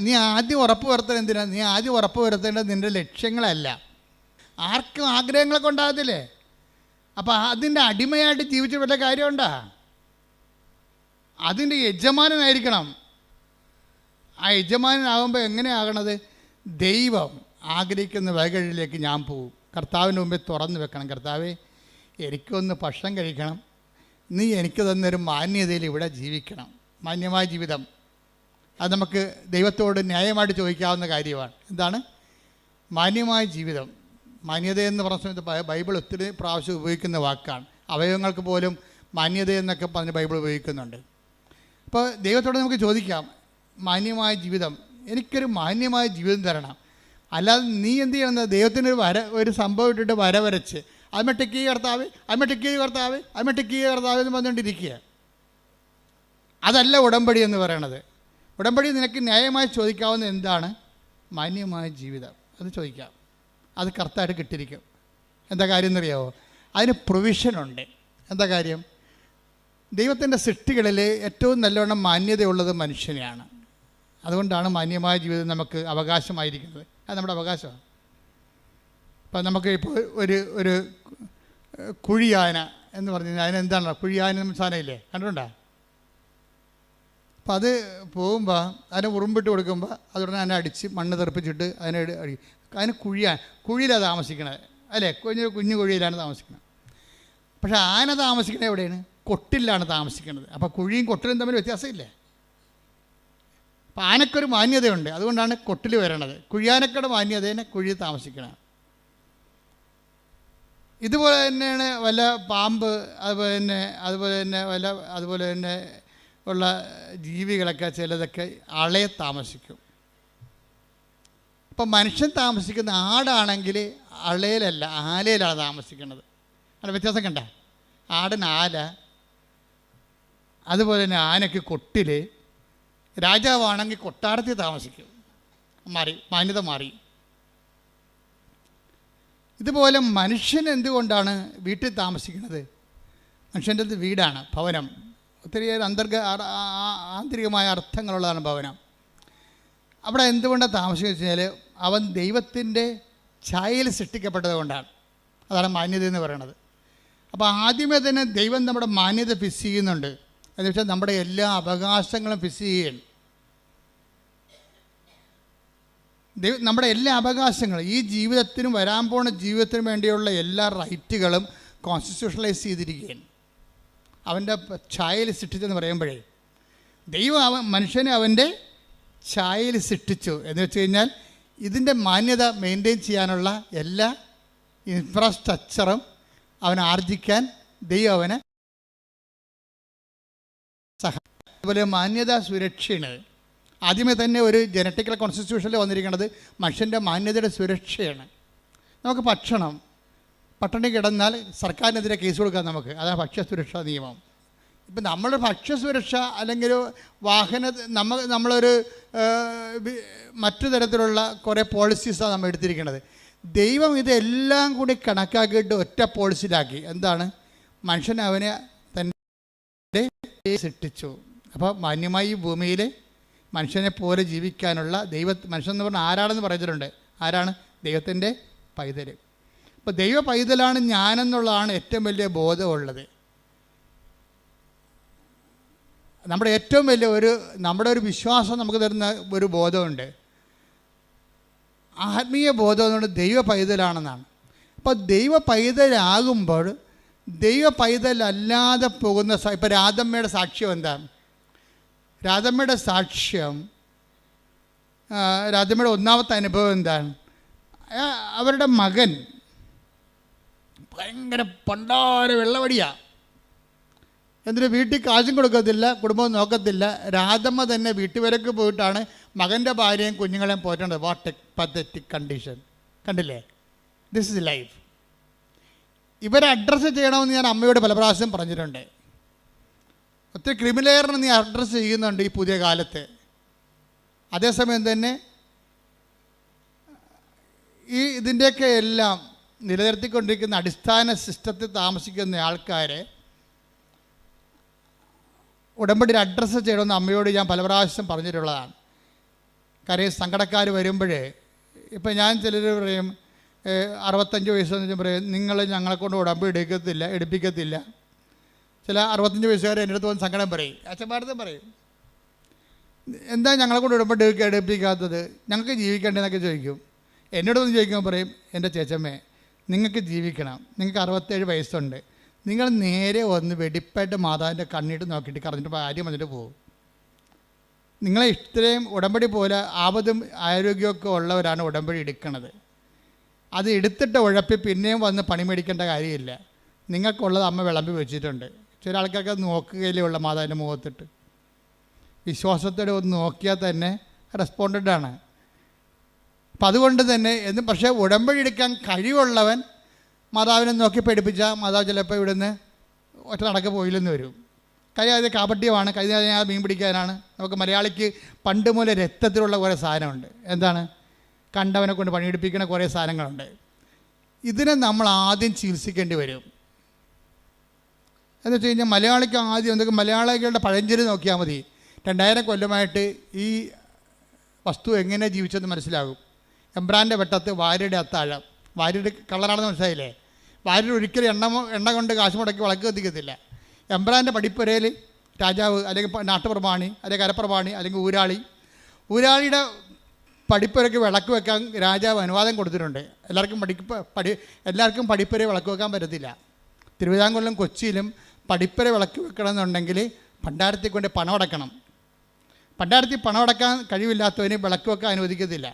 നീ ആദ്യം ഉറപ്പ് വരുത്തേണ്ടത് എന്തിനാണ്? നീ ആദ്യം ഉറപ്പ് വരുത്തേണ്ടത് നിൻ്റെ ലക്ഷ്യങ്ങളല്ല. ആർക്കും ആഗ്രഹങ്ങളൊക്കെ ഉണ്ടാകത്തില്ലേ? അപ്പോൾ അതിൻ്റെ അടിമയായിട്ട് ജീവിച്ച വല്ല കാര്യമുണ്ടോ? അതിൻ്റെ യജമാനനായിരിക്കണം. ആ യജമാനനാകുമ്പോൾ എങ്ങനെയാകണത്? ദൈവം ആഗ്രഹിക്കുന്ന വഴികളിലേക്ക് ഞാൻ പോകും. കർത്താവിൻ്റെ മുമ്പിൽ തുറന്നു വെക്കണം. കർത്താവേ, എനിക്കൊന്ന് ഭക്ഷണം കഴിക്കണം, നീ എനിക്ക് തന്നൊരു മാന്യതയിൽ ഇവിടെ ജീവിക്കണം. മാന്യമായ ജീവിതം അത് നമുക്ക് ദൈവത്തോട് ന്യായമായിട്ട് ചോദിക്കാവുന്ന കാര്യമാണ്. എന്താണ് മാന്യമായ ജീവിതം? മാന്യതയെന്ന് പറഞ്ഞ സമയത്ത് ബൈബിൾ ഒത്തിരി പ്രാവശ്യം ഉപയോഗിക്കുന്ന വാക്കാണ്. അവയവങ്ങൾക്ക് പോലും മാന്യതയെന്നൊക്കെ പറഞ്ഞ് ബൈബിൾ ഉപയോഗിക്കുന്നുണ്ട്. അപ്പോൾ ദൈവത്തോട് നമുക്ക് ചോദിക്കാം, മാന്യമായ ജീവിതം, എനിക്കൊരു മാന്യമായ ജീവിതം തരണം. അല്ലാതെ നീ എന്ത് ചെയ്യണം? ദൈവത്തിന് ഒരു സംഭവം ഇട്ടിട്ട് വരച്ച് അമ്മട്ടിക്ക് കർത്താവ് എന്ന് പറഞ്ഞുകൊണ്ടിരിക്കുക. അതല്ല ഉടമ്പടി എന്ന് പറയണത്. ഉടമ്പടി നിനക്ക് ന്യായമായി ചോദിക്കാവുന്ന എന്താണ്? മാന്യമായ ജീവിതം. അത് ചോദിക്കാം. അത് കർത്താവായിട്ട് കിട്ടിയിരിക്കും. എന്താ കാര്യം എന്നറിയാമോ? അതിന് പ്രൊവിഷനുണ്ട്. എന്താ കാര്യം? ദൈവത്തിൻ്റെ സൃഷ്ടികളിൽ ഏറ്റവും നല്ലവണ്ണം മാന്യതയുള്ളത് മനുഷ്യനെയാണ്. അതുകൊണ്ടാണ് മാന്യമായ ജീവിതം നമുക്ക് അവകാശമായിരിക്കുന്നത്. അത് നമ്മുടെ അവകാശമാണ്. ഇപ്പം നമുക്ക് ഇപ്പോൾ ഒരു കുഴിയാന എന്ന് പറഞ്ഞു കഴിഞ്ഞാൽ അതിനെന്താണ്? കുഴിയാന സാധനമില്ലേ, കണ്ടിട്ടുണ്ടോ? അപ്പം അത് പോകുമ്പോൾ അതിനെ ഉറുമ്പിട്ട് കൊടുക്കുമ്പോൾ അതുടനെ അതിനെ അടിച്ച് മണ്ണ് തെറിപ്പിച്ചിട്ട് അതിന് കുഴിയിലാണ് താമസിക്കണത്, അല്ലേ? കുഞ്ഞു കുഴിയിലാണ് താമസിക്കുന്നത്. പക്ഷേ ആന താമസിക്കുന്നത് എവിടെയാണ്? കൊട്ടിലാണ് താമസിക്കുന്നത്. അപ്പോൾ കുഴിയും കൊട്ടിലും തമ്മിൽ വ്യത്യാസമില്ലേ? അപ്പം ആനക്കൊരു മാന്യതയുണ്ട്. അതുകൊണ്ടാണ് കൊട്ടിൽ വരണത്. കുഴിയാനക്കയുടെ മാന്യതേനെ കുഴിയിൽ താമസിക്കണം. ഇതുപോലെ തന്നെയാണ് വല്ല പാമ്പ്, അതുപോലെ തന്നെ ഉള്ള ജീവികളൊക്കെ ചിലതൊക്കെ അളയെ താമസിക്കും. ഇപ്പം മനുഷ്യൻ താമസിക്കുന്ന ആടാണെങ്കിൽ അളയിലല്ല ആലയിലാണ് താമസിക്കുന്നത്. അവിടെ വ്യത്യാസം കണ്ട? ആടിന് ആല, അതുപോലെ തന്നെ ആനയ്ക്ക് കൊട്ടിൽ, രാജാവാണെങ്കിൽ കൊട്ടാരത്തിൽ താമസിക്കും. മാന്യത മാറി. ഇതുപോലെ മനുഷ്യൻ എന്തുകൊണ്ടാണ് വീട്ടിൽ താമസിക്കുന്നത്? മനുഷ്യൻ്റെ വീടാണ്, ഭവനം. ഒത്തിരിയേറെ ആന്തരികമായ അർത്ഥങ്ങളുള്ളതാണ് ഭവനം. അവിടെ എന്തുകൊണ്ടാണ് താമസിക്കുന്നത് വെച്ച് കഴിഞ്ഞാൽ അവൻ ദൈവത്തിൻ്റെ ഛായയിൽ സൃഷ്ടിക്കപ്പെട്ടത് കൊണ്ടാണ്. അതാണ് മാന്യത എന്ന് പറയുന്നത്. അപ്പോൾ ആദ്യമേ തന്നെ ദൈവം നമ്മുടെ മാന്യത ഫിക്സ് ചെയ്യുന്നുണ്ട്. എന്ന് വെച്ചാൽ നമ്മുടെ എല്ലാ അവകാശങ്ങളും ഫിക്സ് ചെയ്യുകയാണ്. നമ്മുടെ എല്ലാ അവകാശങ്ങളും, ഈ ജീവിതത്തിനും വരാൻ പോണ ജീവിതത്തിനും വേണ്ടിയുള്ള എല്ലാ റൈറ്റുകളും കോൺസ്റ്റിറ്റ്യൂഷണലൈസ് ചെയ്തിരിക്കുകയാണ്. അവൻ്റെ ഛായയിൽ സൃഷ്ടിച്ചെന്ന് പറയുമ്പോഴേ ദൈവം മനുഷ്യനെ അവൻ്റെ ഛായയിൽ സൃഷ്ടിച്ചു. എന്ന് വെച്ച് കഴിഞ്ഞാൽ ഇതിൻ്റെ മാന്യത മെയിൻറ്റെയിൻ ചെയ്യാനുള്ള എല്ലാ ഇൻഫ്രാസ്ട്രക്ചറും അവൻ ആർജിക്കാൻ ദൈവം അവനെ സഹായിക്കും. അതുപോലെ മാന്യത സുരക്ഷയാണ്. ആദ്യമേ തന്നെ ഒരു ജനറ്റിക്കൽ കോൺസ്റ്റിറ്റ്യൂഷനിൽ വന്നിരിക്കുന്നത് മനുഷ്യൻ്റെ മാന്യതയുടെ സുരക്ഷയാണ്. നമുക്ക് പട്ടിണി കിടന്നാൽ സർക്കാരിനെതിരെ കേസ് കൊടുക്കാം നമുക്ക്. അതാണ് ഭക്ഷ്യസുരക്ഷാ നിയമം. ഇപ്പം നമ്മളൊരു ഭക്ഷ്യസുരക്ഷ അല്ലെങ്കിൽ നമ്മളൊരു മറ്റു തരത്തിലുള്ള കുറേ പോളിസീസാണ് നമ്മൾ എടുത്തിരിക്കുന്നത്. ദൈവം ഇതെല്ലാം കൂടി കണക്കാക്കിയിട്ട് ഒറ്റ പോളിസിയിലാക്കി. എന്താണ്? മനുഷ്യൻ അവനെ തൻ്റെ സൃഷ്ടിച്ചു. അപ്പോൾ മാന്യമായി ഈ ഭൂമിയിൽ മനുഷ്യനെ പോലെ ജീവിക്കാനുള്ള മനുഷ്യൻ എന്ന് പറഞ്ഞാൽ ആരാണെന്ന് പറഞ്ഞിട്ടുണ്ട്. ആരാണ്? ദൈവത്തിൻ്റെ പൈതൽ. അപ്പോൾ ദൈവ പൈതലാണ് ഞാനെന്നുള്ളതാണ് ഏറ്റവും വലിയ ബോധമുള്ളത്. നമ്മുടെ ഏറ്റവും വലിയ നമ്മുടെ ഒരു വിശ്വാസം നമുക്ക് തരുന്ന ഒരു ബോധമുണ്ട്. ആത്മീയ ബോധം എന്നുകൊണ്ട് ദൈവ പൈതലാണെന്നാണ്. അപ്പോൾ ദൈവ പൈതലാകുമ്പോൾ ദൈവ പൈതലല്ലാതെ പോകുന്ന ഇപ്പോൾ രാധമ്മയുടെ സാക്ഷ്യം എന്താണ്? രാധമ്മയുടെ സാക്ഷ്യം, രാധമ്മയുടെ ഒന്നാമത്തെ അനുഭവം എന്താണ്? അവരുടെ മകൻ ഭയങ്കര പണ്ടാര വെള്ളവടിയാണ്. എന്നിട്ട് വീട്ടിൽ കാശും കൊടുക്കത്തില്ല, കുടുംബം നോക്കത്തില്ല. രാധമ്മ തന്നെ വീട്ടുവരക്ക് പോയിട്ടാണ് മകൻ്റെ ഭാര്യയും കുഞ്ഞുങ്ങളെയും പോറ്റേണ്ടത്. What a pathetic condition. കണ്ടില്ലേ? This is life. ഇവരെ അഡ്രസ്സ് ചെയ്യണമെന്ന് ഞാൻ അമ്മയോട് പല പ്രാവശ്യം പറഞ്ഞിട്ടുണ്ട്. ഒത്തിരി ക്രിമിനലുകാരനെ നീ അഡ്രസ്സ് ചെയ്യുന്നുണ്ട് ഈ പുതിയ കാലത്ത്. അതേസമയം തന്നെ ഇതിൻ്റെയൊക്കെ എല്ലാം നിലനിർത്തിക്കൊണ്ടിരിക്കുന്ന അടിസ്ഥാന സിസ്റ്റത്തിൽ താമസിക്കുന്ന ആൾക്കാരെ ഉടമ്പടിയിൽ അഡ്രസ്സ് ചെയ്യണമെന്ന് അമ്മയോട് ഞാൻ പല പ്രാവശ്യം പറഞ്ഞിട്ടുള്ളതാണ്. കാര്യം സങ്കടക്കാർ വരുമ്പോഴേ, ഇപ്പം ഞാൻ ചിലർ പറയും 65 വയസ്സെന്ന് പറയും നിങ്ങൾ ഞങ്ങളെക്കൊണ്ട് ഉടമ്പടി എടുപ്പിക്കത്തില്ല. ചില 65 വയസ്സുകാർ എൻ്റെ അടുത്ത് വന്ന് സങ്കടം പറയും, അച്ഛന്മാരത്തും പറയും, എന്താ ഞങ്ങളെക്കൊണ്ട് ഉടമ്പടി എടുപ്പിക്കാത്തത്, ഞങ്ങൾക്ക് ജീവിക്കേണ്ടതെന്നൊക്കെ ചോദിക്കും. എന്നോടൊന്ന് ചോദിക്കുമ്പോൾ പറയും, എൻ്റെ ചേച്ചമ്മേ നിങ്ങൾക്ക് ജീവിക്കണം, നിങ്ങൾക്ക് 67 വയസ്സുണ്ട്, നിങ്ങൾ നേരെ വന്ന് വെടിപ്പായിട്ട് മാതാവിൻ്റെ കണ്ണിട്ട് നോക്കിയിട്ട് കറഞ്ഞിട്ട് കാര്യം വന്നിട്ട് പോകും. നിങ്ങളെ ഇത്രയും ഉടമ്പടി പോലെ ആപത്തും ആരോഗ്യമൊക്കെ ഉള്ളവരാണ് ഉടമ്പടി എടുക്കുന്നത്. അത് എടുത്തിട്ട് ഉഴപ്പി പിന്നെയും വന്ന് പണി മേടിക്കേണ്ട കാര്യമില്ല. നിങ്ങൾക്കുള്ളത് അമ്മ വിളമ്പി വെച്ചിട്ടുണ്ട്. ചില ആൾക്കാർക്ക് നോക്കുകയിലേ ഉള്ള മാതാവിൻ്റെ മുഖത്തിട്ട്. വിശ്വാസത്തോടെ ഒന്ന് നോക്കിയാൽ തന്നെ റെസ്പോണ്ടൻ്റാണ്. അപ്പം അതുകൊണ്ട് തന്നെ പക്ഷേ ഉടമ്പടി എടുക്കാൻ കഴിവുള്ളവൻ മാതാവിനെ നോക്കി പഠിപ്പിച്ചാൽ മാതാവ് ചിലപ്പോൾ ഇവിടുന്ന് ഒറ്റ നടക്ക് പോയില്ലെന്ന് വരും. കാര്യം അത് കാപട്യമാണ്. കഴിഞ്ഞ മീൻ പിടിക്കാനാണ്. നമുക്ക് മലയാളിക്ക് പണ്ട് മുതലേ രക്തത്തിലുള്ള കുറേ സാധനമുണ്ട്. എന്താണ്? കണ്ടവനെ കൊണ്ട് പണിയെടുപ്പിക്കുന്ന കുറേ സാധനങ്ങളുണ്ട്. ഇതിനെ നമ്മൾ ആദ്യം ചികിത്സിക്കേണ്ടി വരും. എന്ന് വെച്ച് കഴിഞ്ഞാൽ മലയാളിക്ക് ആദ്യം എന്തൊക്കെ മലയാളികളുടെ പഴഞ്ചൊല്ല് നോക്കിയാൽ മതി. 2000 കൊല്ലമായിട്ട് ഈ വസ്തു എങ്ങനെ ജീവിച്ചെന്ന് മനസ്സിലാകും. എംബ്രാൻ്റെ വെട്ടത്ത് വാര്യയുടെ അത്താഴം. വാര്യയുടെ കളറാണെന്ന് മനസ്സിലായില്ലേ? വാര്യർ ഒരിക്കലും എണ്ണ കൊണ്ട് കാശ് മുടക്കി വിളക്ക് കത്തിക്കത്തില്ല. എംബ്രാൻ്റെ പടിപ്പുരയിൽ രാജാവ് അല്ലെങ്കിൽ നാട്ടുപ്രമാണി അല്ലെങ്കിൽ കരപ്രമാണി അല്ലെങ്കിൽ ഊരാളിയുടെ പടിപ്പുരയ്ക്ക് വിളക്ക് വെക്കാൻ രാജാവ് അനുവാദം കൊടുത്തിട്ടുണ്ട്. എല്ലാവർക്കും പടിപ്പുര വിളക്ക് വെക്കാൻ പറ്റത്തില്ല. തിരുവിതാംകൂറിലും കൊച്ചിയിലും പടിപ്പുര വിളക്ക് വെക്കണമെന്നുണ്ടെങ്കിൽ ഭണ്ഡാരത്തിൽ കൊണ്ട് പണം അടക്കണം. ഭണ്ഡാരത്തിൽ പണം അടക്കാൻ കഴിവില്ലാത്തവന് വിളക്ക് വെക്കാൻ അനുവദിക്കത്തില്ല.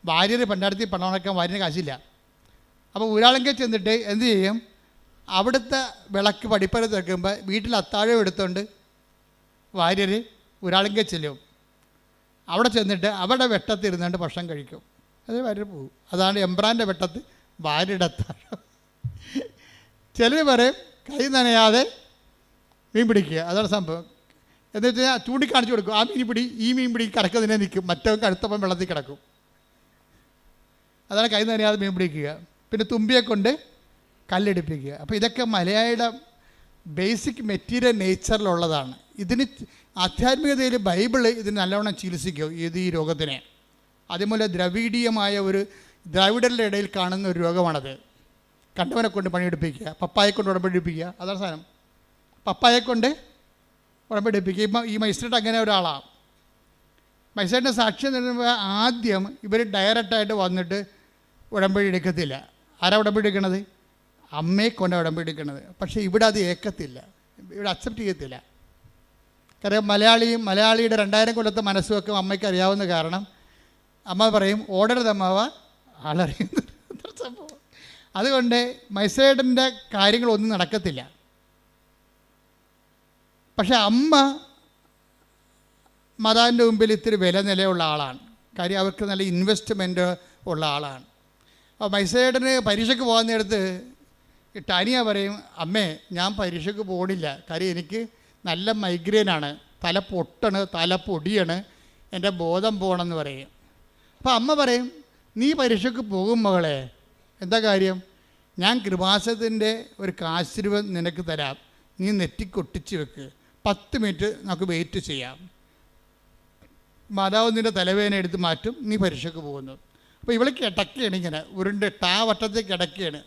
വാര്യർ ഭണ്ഡാരത്തിൽ പണം അടക്കാൻ വാര്യന് കാശില്ല. അപ്പോൾ ഊരാളെങ്കിൽ ചെന്നിട്ട് എന്ത് ചെയ്യും? അവിടുത്തെ വിളക്ക് പടിപ്പുര തെക്കുമ്പോൾ വീട്ടിൽ അത്താഴം എടുത്തുകൊണ്ട് വാര്യർ ഊരാളെങ്കിൽ ചെല്ലും. അവിടെ ചെന്നിട്ട് അവിടെ വെട്ടത്തിരുന്നുകൊണ്ട് ഭക്ഷണം കഴിക്കും. അത് വാര്യർ പോകും. അതാണ് എംബ്രാൻ്റെ വെട്ടത്ത് വാര്യയുടെ അത്താഴം. ചിലർ പറയും കൈ നനയാതെ മീൻ പിടിക്കുക. അതാണ് സംഭവം. എന്ന് വെച്ചാൽ ചൂണ്ടിക്കാണിച്ചു കൊടുക്കും, ആ മീൻ പിടി കടക്കുന്നതിനെ നിൽക്കും, മറ്റവൻ കഴുത്തപ്പം വെള്ളത്തിൽ കിടക്കും. അതാണ് കൈ നനയാതെ മീൻ പിടിക്കുക. പിന്നെ തുമ്പിയെ കൊണ്ട് കല്ലെടുപ്പിക്കുക. അപ്പോൾ ഇതൊക്കെ മലയാളിയുടെ ബേസിക് മെറ്റീരിയൽ നേച്ചറിലുള്ളതാണ്. ഇതിന് ആധ്യാത്മികതയിൽ ബൈബിള് ഇതിന് നല്ലവണ്ണം ചികിത്സിക്കും ഈ രോഗത്തിനെ. അതേപോലെ ദ്രവീഡീയമായ ദ്രാവിഡരുടെ ഇടയിൽ കാണുന്ന ഒരു രോഗമാണത്. കണ്ടവനെ കൊണ്ട് പണിയെടുപ്പിക്കുക, പപ്പായെ കൊണ്ട് ഉടമ്പടിപ്പിക്കുക. അതാണ് സാധനം. പപ്പായെ കൊണ്ട് ഉടമ്പടിപ്പിക്കുക. ഈ മൈസ്ട്രേറ്റ് അങ്ങനെ ഒരാളാണ്. മൈസ്ട്രേറ്റിൻ്റെ സാക്ഷ്യം തരുമ്പോൾ ആദ്യം ഇവർ ഡയറക്റ്റായിട്ട് വന്നിട്ട് ഉടമ്പടി എടുക്കത്തില്ല. ആരാ ഉടമ്പടി എടുക്കണത്? അമ്മയെ കൊണ്ട് ഉടമ്പടി എടുക്കണത്. പക്ഷേ ഇവിടെ അത് ഏക്കത്തില്ല, ഇവിടെ അക്സെപ്റ്റ് ചെയ്യത്തില്ല. കാരണം മലയാളിയുടെ 2000 കൊല്ലത്തെ മനസ്സുമൊക്കെ അമ്മയ്ക്ക് അറിയാവുന്ന കാരണം അമ്മ പറയും ഓടരുത് അമ്മാവ ആളറിയുന്ന സംഭവം. അതുകൊണ്ട് മൈസേട്ടൻ്റെ കാര്യങ്ങളൊന്നും നടക്കത്തില്ല. പക്ഷെ അമ്മ മാതാവിൻ്റെ മുമ്പിൽ ഇത്തിരി വില നിലയുള്ള ആളാണ്. കാര്യം അവർക്ക് നല്ല ഇൻവെസ്റ്റ്മെൻറ്റ് ഉള്ള ആളാണ്. അപ്പോൾ മൈസേട്ടന് പരീക്ഷയ്ക്ക് പോകാൻ നേരത്ത് ടാനിയ പറയും, അമ്മേ ഞാൻ പരീക്ഷയ്ക്ക് പോകണില്ല, കാര്യം എനിക്ക് നല്ല മൈഗ്രെയിനാണ്, തല പൊട്ടാണ്, തല പൊടിയാണ്, എൻ്റെ ബോധം പോകണമെന്ന് പറയും. അപ്പോൾ അമ്മ പറയും, നീ പരീക്ഷയ്ക്ക് പോകും മകളെ, എന്താ കാര്യം, ഞാൻ കൃപാസനത്തിൻ്റെ ഒരു കാശിരുവ നിനക്ക് തരാം, നീ നെറ്റിക്കൊട്ടിച്ച് വെക്ക്, 10 മിനിറ്റ് നമുക്ക് വെയിറ്റ് ചെയ്യാം, മാതാവ് നിൻ്റെ തലവേദന എടുത്ത് മാറ്റും, നീ പരീക്ഷയ്ക്ക് പോകുന്നു. അപ്പോൾ ഇവള് കിടക്കുകയാണ്, ഇങ്ങനെ ഉരുണ്ട് വട്ടത്തിൽ കിടക്കുകയാണ്,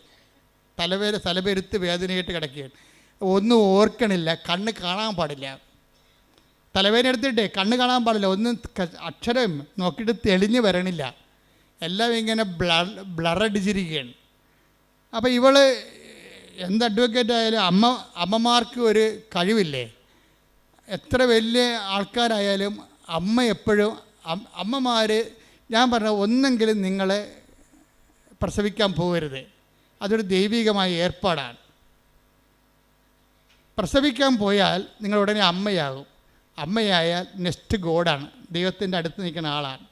തലപെരുത്ത് വേദനയായിട്ട് കിടക്കുകയാണ്, ഒന്നും ഓർക്കണില്ല, കണ്ണ് കാണാൻ പാടില്ല, തലവേദന എടുത്തിട്ടേ കണ്ണ് കാണാൻ പാടില്ല, ഒന്നും അക്ഷരം നോക്കിയിട്ട് തെളിഞ്ഞ് വരണില്ല, എല്ലാം ഇങ്ങനെ ബ്ലറടിച്ചിരിക്കുകയാണ്. അപ്പോൾ ഇവള് എന്ത് അഡ്വക്കേറ്റ് ആയാലും അമ്മമാർക്ക് ഒരു കഴിവില്ലേ, എത്ര വലിയ ആൾക്കാരായാലും അമ്മ എപ്പോഴും അമ്മമാർ, ഞാൻ പറഞ്ഞ ഒന്നെങ്കിലും നിങ്ങളെ പ്രസവിക്കാൻ പോകരുത്, അതൊരു ദൈവികമായ ഏർപ്പാടാണ്. പ്രസവിക്കാൻ പോയാൽ നിങ്ങൾ ഉടനെ അമ്മയാകും. അമ്മയായാൽ നെക്സ്റ്റ് ഗോഡാണ്, ദൈവത്തിൻ്റെ അടുത്ത് നിൽക്കുന്ന ആളാണ്.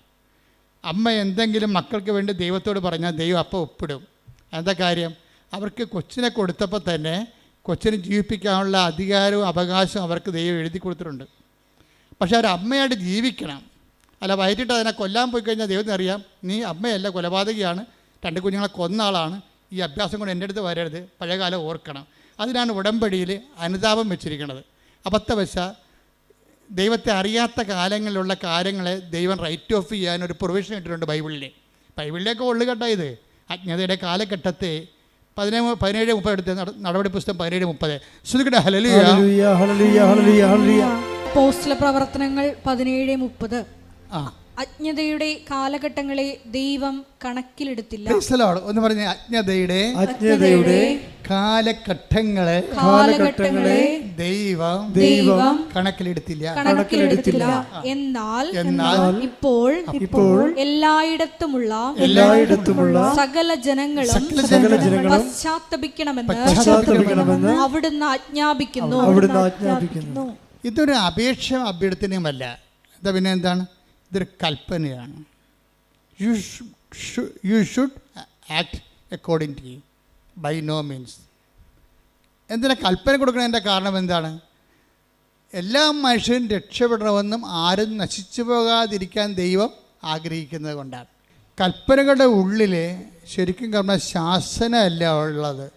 അമ്മ എന്തെങ്കിലും മക്കൾക്ക് വേണ്ടി ദൈവത്തോട് പറഞ്ഞാൽ ദൈവം അപ്പം ഒപ്പിടും. എന്താ കാര്യം, അവർക്ക് കൊച്ചിനെ കൊടുത്തപ്പോൾ തന്നെ കൊച്ചിനെ ജീവിപ്പിക്കാനുള്ള അധികാരവും അവകാശവും അവർക്ക് ദൈവം എഴുതി കൊടുത്തിട്ടുണ്ട്. പക്ഷേ അവർ അമ്മയായിട്ട് ജീവിക്കണം. അല്ല വയറ്റിട്ട് അതിനെ കൊല്ലാൻ പോയി കഴിഞ്ഞാൽ ദൈവത്തിന് അറിയാം, നീ അമ്മയല്ല, കൊലപാതകയാണ്, 2 കുഞ്ഞുങ്ങളെ കൊന്ന ആളാണ്, ഈ അഭ്യാസം കൊണ്ട് എൻ്റെ അടുത്ത് വരരുത്, പഴയകാലം ഓർക്കണം. അതിനാണ് ഉടമ്പടിയിൽ അനുതാപം വെച്ചിരിക്കുന്നത്. അബദ്ധവശ ദൈവത്തെ അറിയാത്ത കാലങ്ങളിലുള്ള കാര്യങ്ങളെ ദൈവം റൈറ്റ് ഓഫ് ചെയ്യാൻ ഒരു പ്രൊവിഷൻ ഇട്ടിട്ടുണ്ട് ബൈബിളിലേക്ക് ഒള്ളുകെട്ടാ ഇത്. അജ്ഞതയുടെ കാലഘട്ടത്തെ 17:30 എടുത്ത് നടപടി പുസ്തകം 17:30 ശ്രുതിക്കട്ടെ. ഹല്ലേലൂയ ഹല്ലേലൂയ ഹല്ലേലൂയ ഹല്ലേലൂയ. അപ്പോസ്തല പ്രവർത്തനങ്ങൾ 17:30. അജ്ഞതയുടെ കാലഘട്ടങ്ങളെ ദൈവം കണക്കിലെടുത്തില്ല. ഒന്ന് പറഞ്ഞ അജ്ഞതയുടെ കാലഘട്ടങ്ങളെ ദൈവം കണക്കിലെടുത്തില്ല. എന്നാൽ ഇപ്പോൾ എല്ലായിടത്തുമുള്ള സകല ജനങ്ങളും പശ്ചാത്തപിക്കണമെന്ന് അവിടുന്ന് ആജ്ഞാപിക്കുന്നു. ഇതൊരു അപേക്ഷ അഭ്യർത്ഥനയുമല്ല, എന്താ പിന്നെ എന്താണ്, ഇതൊരു കൽപ്പനയാണ്. You should act according to by no means. എന്തിനാ കൽപ്പന കൊടുക്കുന്നതിൻ്റെ കാരണം എന്താണ്? എല്ലാ മനുഷ്യരും രക്ഷപ്പെടണമെന്നും ആരും നശിച്ചു പോകാതിരിക്കാൻ ദൈവം ആഗ്രഹിക്കുന്നത് കൊണ്ടാണ്. കൽപ്പനകളുടെ ഉള്ളിൽ ശരിക്കും പറഞ്ഞാൽ ശാസനയല്ല ഉള്ളത്,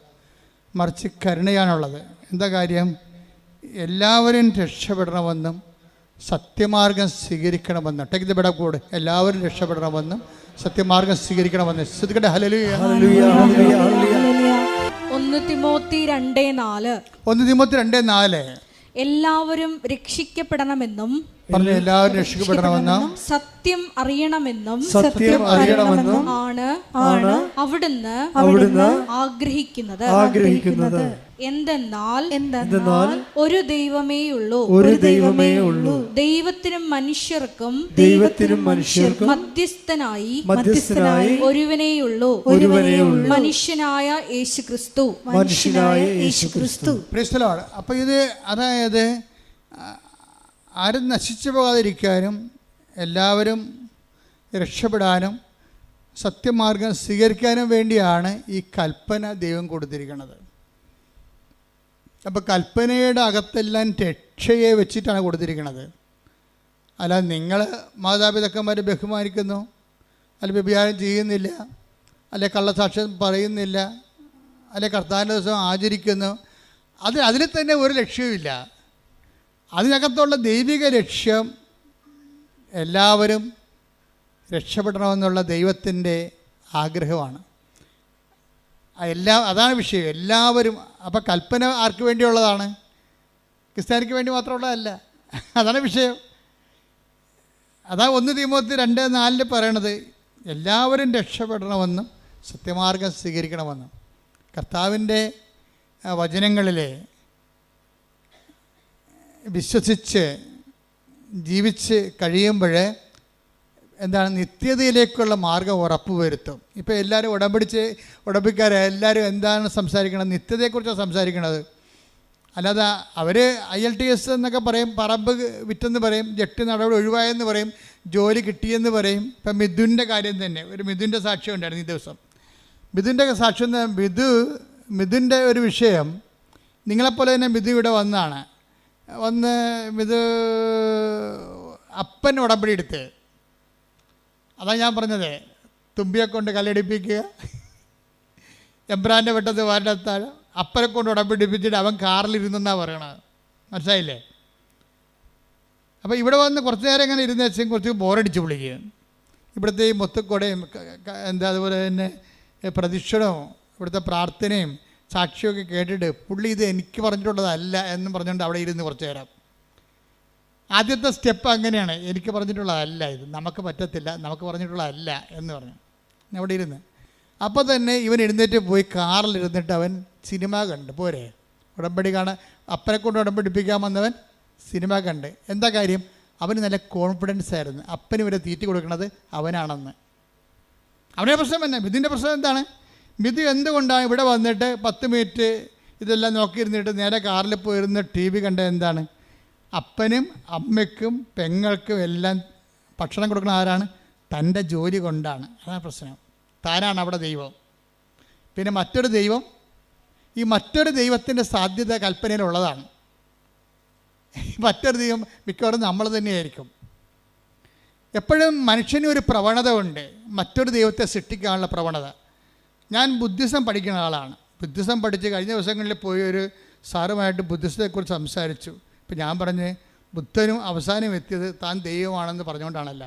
മറിച്ച് കരുണയാണുള്ളത്. എന്താ കാര്യം? എല്ലാവരും രക്ഷപ്പെടണമെന്നും സത്യമാർഗം സ്വീകരിക്കണമെന്നും, ടേക്ക് ദ ബെഡ് കൂടെ, എല്ലാവരും രക്ഷപ്പെടണമെന്നും സത്യമാർഗം സ്വീകരിക്കണമെന്ന്. ശ്രദ്ധിക്കട്ടെ. ഹല്ലേലൂയ ഹല്ലേലൂയ ഹല്ലേലൂയ. 1 തിമോത്തി 2:4 എല്ലാവരും രക്ഷിക്കപ്പെടണമെന്നും പറഞ്ഞു, എല്ലാവരും രക്ഷിക്കപ്പെടണമെന്നും സത്യം അറിയണമെന്നും ആണ് അവിടുന്ന് ആഗ്രഹിക്കുന്നത്. എന്തെന്നാൽ ഒരു ദൈവമേയുള്ളൂ, ദൈവത്തിനും മനുഷ്യർക്കും മധ്യസ്ഥനായി ഒരുവനേയുള്ളൂ, മനുഷ്യനായ യേശുക്രിസ്തു. അപ്പോൾ ഇത് അതായത് ആരും നശിച്ചു പോകാതിരിക്കാനും എല്ലാവരും രക്ഷപ്പെടാനും സത്യമാർഗം സ്വീകരിക്കാനും വേണ്ടിയാണ് ഈ കൽപ്പന ദൈവം കൊടുത്തിരിക്കുന്നത്. അപ്പോൾ കൽപ്പനയുടെ അകത്തെല്ലാം രക്ഷയെ വെച്ചിട്ടാണ് കൊടുത്തിരിക്കുന്നത്. അല്ല നിങ്ങൾ മാതാപിതാക്കന്മാരെ ബഹുമാനിക്കുന്നു, അല്ല വ്യഭിചാരം ചെയ്യുന്നില്ല, അല്ലെ കള്ളസാക്ഷ്യം പറയുന്നില്ല, അല്ലെ കർത്താവിൻ്റെ ദിവസം ആചരിക്കുന്നു, അതിൽ തന്നെ ഒരു ലക്ഷ്യവുമില്ല. അതിനകത്തുള്ള ദൈവിക ലക്ഷ്യം എല്ലാവരും രക്ഷപ്പെടണമെന്നുള്ള ദൈവത്തിൻ്റെ ആഗ്രഹമാണ്. അതാണ് വിഷയം, എല്ലാവരും. അപ്പോൾ കൽപ്പന ആർക്ക് വേണ്ടിയുള്ളതാണ്? ക്രിസ്ത്യാനിക്ക് വേണ്ടി മാത്രമുള്ളതല്ല, അതാണ് വിഷയം. അതാ 1 തിമോത്തി 2:4 പറയണത്, എല്ലാവരും രക്ഷപ്പെടണമെന്നും സത്യമാർഗം സ്വീകരിക്കണമെന്നും. കർത്താവിൻ്റെ വചനങ്ങളിലെ വിശ്വസിച്ച് ജീവിച്ച് കഴിയുമ്പോൾ എന്താണ് നിത്യതയിലേക്കുള്ള മാർഗം ഉറപ്പ് വരുത്തും. ഇപ്പോൾ എല്ലാവരും ഉടമ്പിക്കാരെല്ലാവരും എന്താണ് സംസാരിക്കണത്? നിത്യതയെക്കുറിച്ചാണ് സംസാരിക്കണത്. അല്ലാതെ അവർ IELTS എന്നൊക്കെ പറയും, പറമ്പ് വിറ്റെന്ന് പറയും, ജട്ടി നടപടി ഒഴിവായെന്ന് പറയും, ജോലി കിട്ടിയെന്ന് പറയും. ഇപ്പം മിഥുൻ്റെ കാര്യം തന്നെ, ഒരു മിഥുൻ്റെ സാക്ഷ്യം ഉണ്ടായിരുന്നു ഈ ദിവസം. മിഥുൻ്റെ സാക്ഷ്യം, മിഥുൻ്റെ ഒരു വിഷയം, നിങ്ങളെപ്പോലെ തന്നെ മിഥു ഇവിടെ വന്ന് മിഥു അപ്പൻ ഉടമ്പടി എടുത്ത്, അതാണ് ഞാൻ പറഞ്ഞത്, തുമ്പിയെ കൊണ്ട് കല്ലടിപ്പിക്കുക, എബ്രാൻ്റെ വെട്ടത്ത് വാരത്താഴ്, അപ്പനെ കൊണ്ട് ഉടമ്പിടിപ്പിച്ചിട്ട് അവൻ കാറിലിരുന്നെന്നാണ് പറയണത്. മനസ്സിലായില്ലേ? അപ്പോൾ ഇവിടെ വന്ന് കുറച്ച് നേരം ഇങ്ങനെ ഇരുന്ന് വെച്ചാൽ കുറച്ച് ബോറടിച്ച് വിളിക്കുക. ഇവിടുത്തെ ഈ മൊത്തക്കൊടയും അതുപോലെ തന്നെ പ്രദക്ഷിണവും ഇവിടുത്തെ പ്രാർത്ഥനയും സാക്ഷിയൊക്കെ കേട്ടിട്ട് പുള്ളി ഇത് എനിക്ക് പറഞ്ഞിട്ടുള്ളതല്ല എന്ന് പറഞ്ഞുകൊണ്ട് അവിടെ ഇരുന്ന് കുറച്ച് നേരം. ആദ്യത്തെ സ്റ്റെപ്പ് അങ്ങനെയാണ്, എനിക്ക് പറഞ്ഞിട്ടുള്ളതല്ല ഇത്, നമുക്ക് പറ്റത്തില്ല, നമുക്ക് പറഞ്ഞിട്ടുള്ളതല്ല എന്ന് പറഞ്ഞു അവിടെ ഇരുന്ന്. അപ്പോൾ തന്നെ ഇവൻ എഴുന്നേറ്റ് പോയി കാറിലിരുന്നിട്ട് അവൻ സിനിമ കണ്ട്. പോരെ, ഉടമ്പടി കാണാൻ അപ്പനെ കൊണ്ട് ഉടമ്പടിപ്പിക്കാൻ വന്നവൻ സിനിമ കണ്ട്. എന്താ കാര്യം? അവന് നല്ല കോൺഫിഡൻസ് ആയിരുന്നു, അപ്പന് വരെ തീറ്റി കൊടുക്കുന്നത് അവനാണെന്ന്. അവൻ്റെ പ്രശ്നം തന്നെ. മിഥുൻ്റെ പ്രശ്നം എന്താണ്? മിഥു എന്തുകൊണ്ടാണ് ഇവിടെ വന്നിട്ട് 10 മിനിറ്റ് ഇതെല്ലാം നോക്കിയിരുന്നിട്ട് നേരെ കാറിൽ പോയിരുന്ന് TV കണ്ട എന്താണ്? അപ്പനും അമ്മയ്ക്കും പെങ്ങൾക്കും എല്ലാം ഭക്ഷണം കൊടുക്കുന്ന ആരാണ്? തൻ്റെ ജോലി കൊണ്ടാണ്. അതാണ് പ്രശ്നം. താനാണ് അവിടെ ദൈവം. പിന്നെ മറ്റൊരു ദൈവം, ഈ മറ്റൊരു ദൈവത്തിൻ്റെ സാധ്യത കൽപ്പനയിലുള്ളതാണ്. മറ്റൊരു ദൈവം മിക്കവാറും നമ്മൾ തന്നെയായിരിക്കും. എപ്പോഴും മനുഷ്യന് ഒരു പ്രവണത ഉണ്ട്, മറ്റൊരു ദൈവത്തെ സൃഷ്ടിക്കാനുള്ള പ്രവണത. ഞാൻ ബുദ്ധിസം പഠിക്കുന്ന ആളാണ്. ബുദ്ധിസം പഠിച്ച് കഴിഞ്ഞ ദിവസങ്ങളിൽ പോയി ഒരു സാറുമായിട്ട് ബുദ്ധിസത്തെക്കുറിച്ച് സംസാരിച്ചു. ഇപ്പം ഞാൻ പറഞ്ഞ് ബുദ്ധനും അവസാനം എത്തിയത് താൻ ദൈവമാണെന്ന് പറഞ്ഞുകൊണ്ടാണല്ല.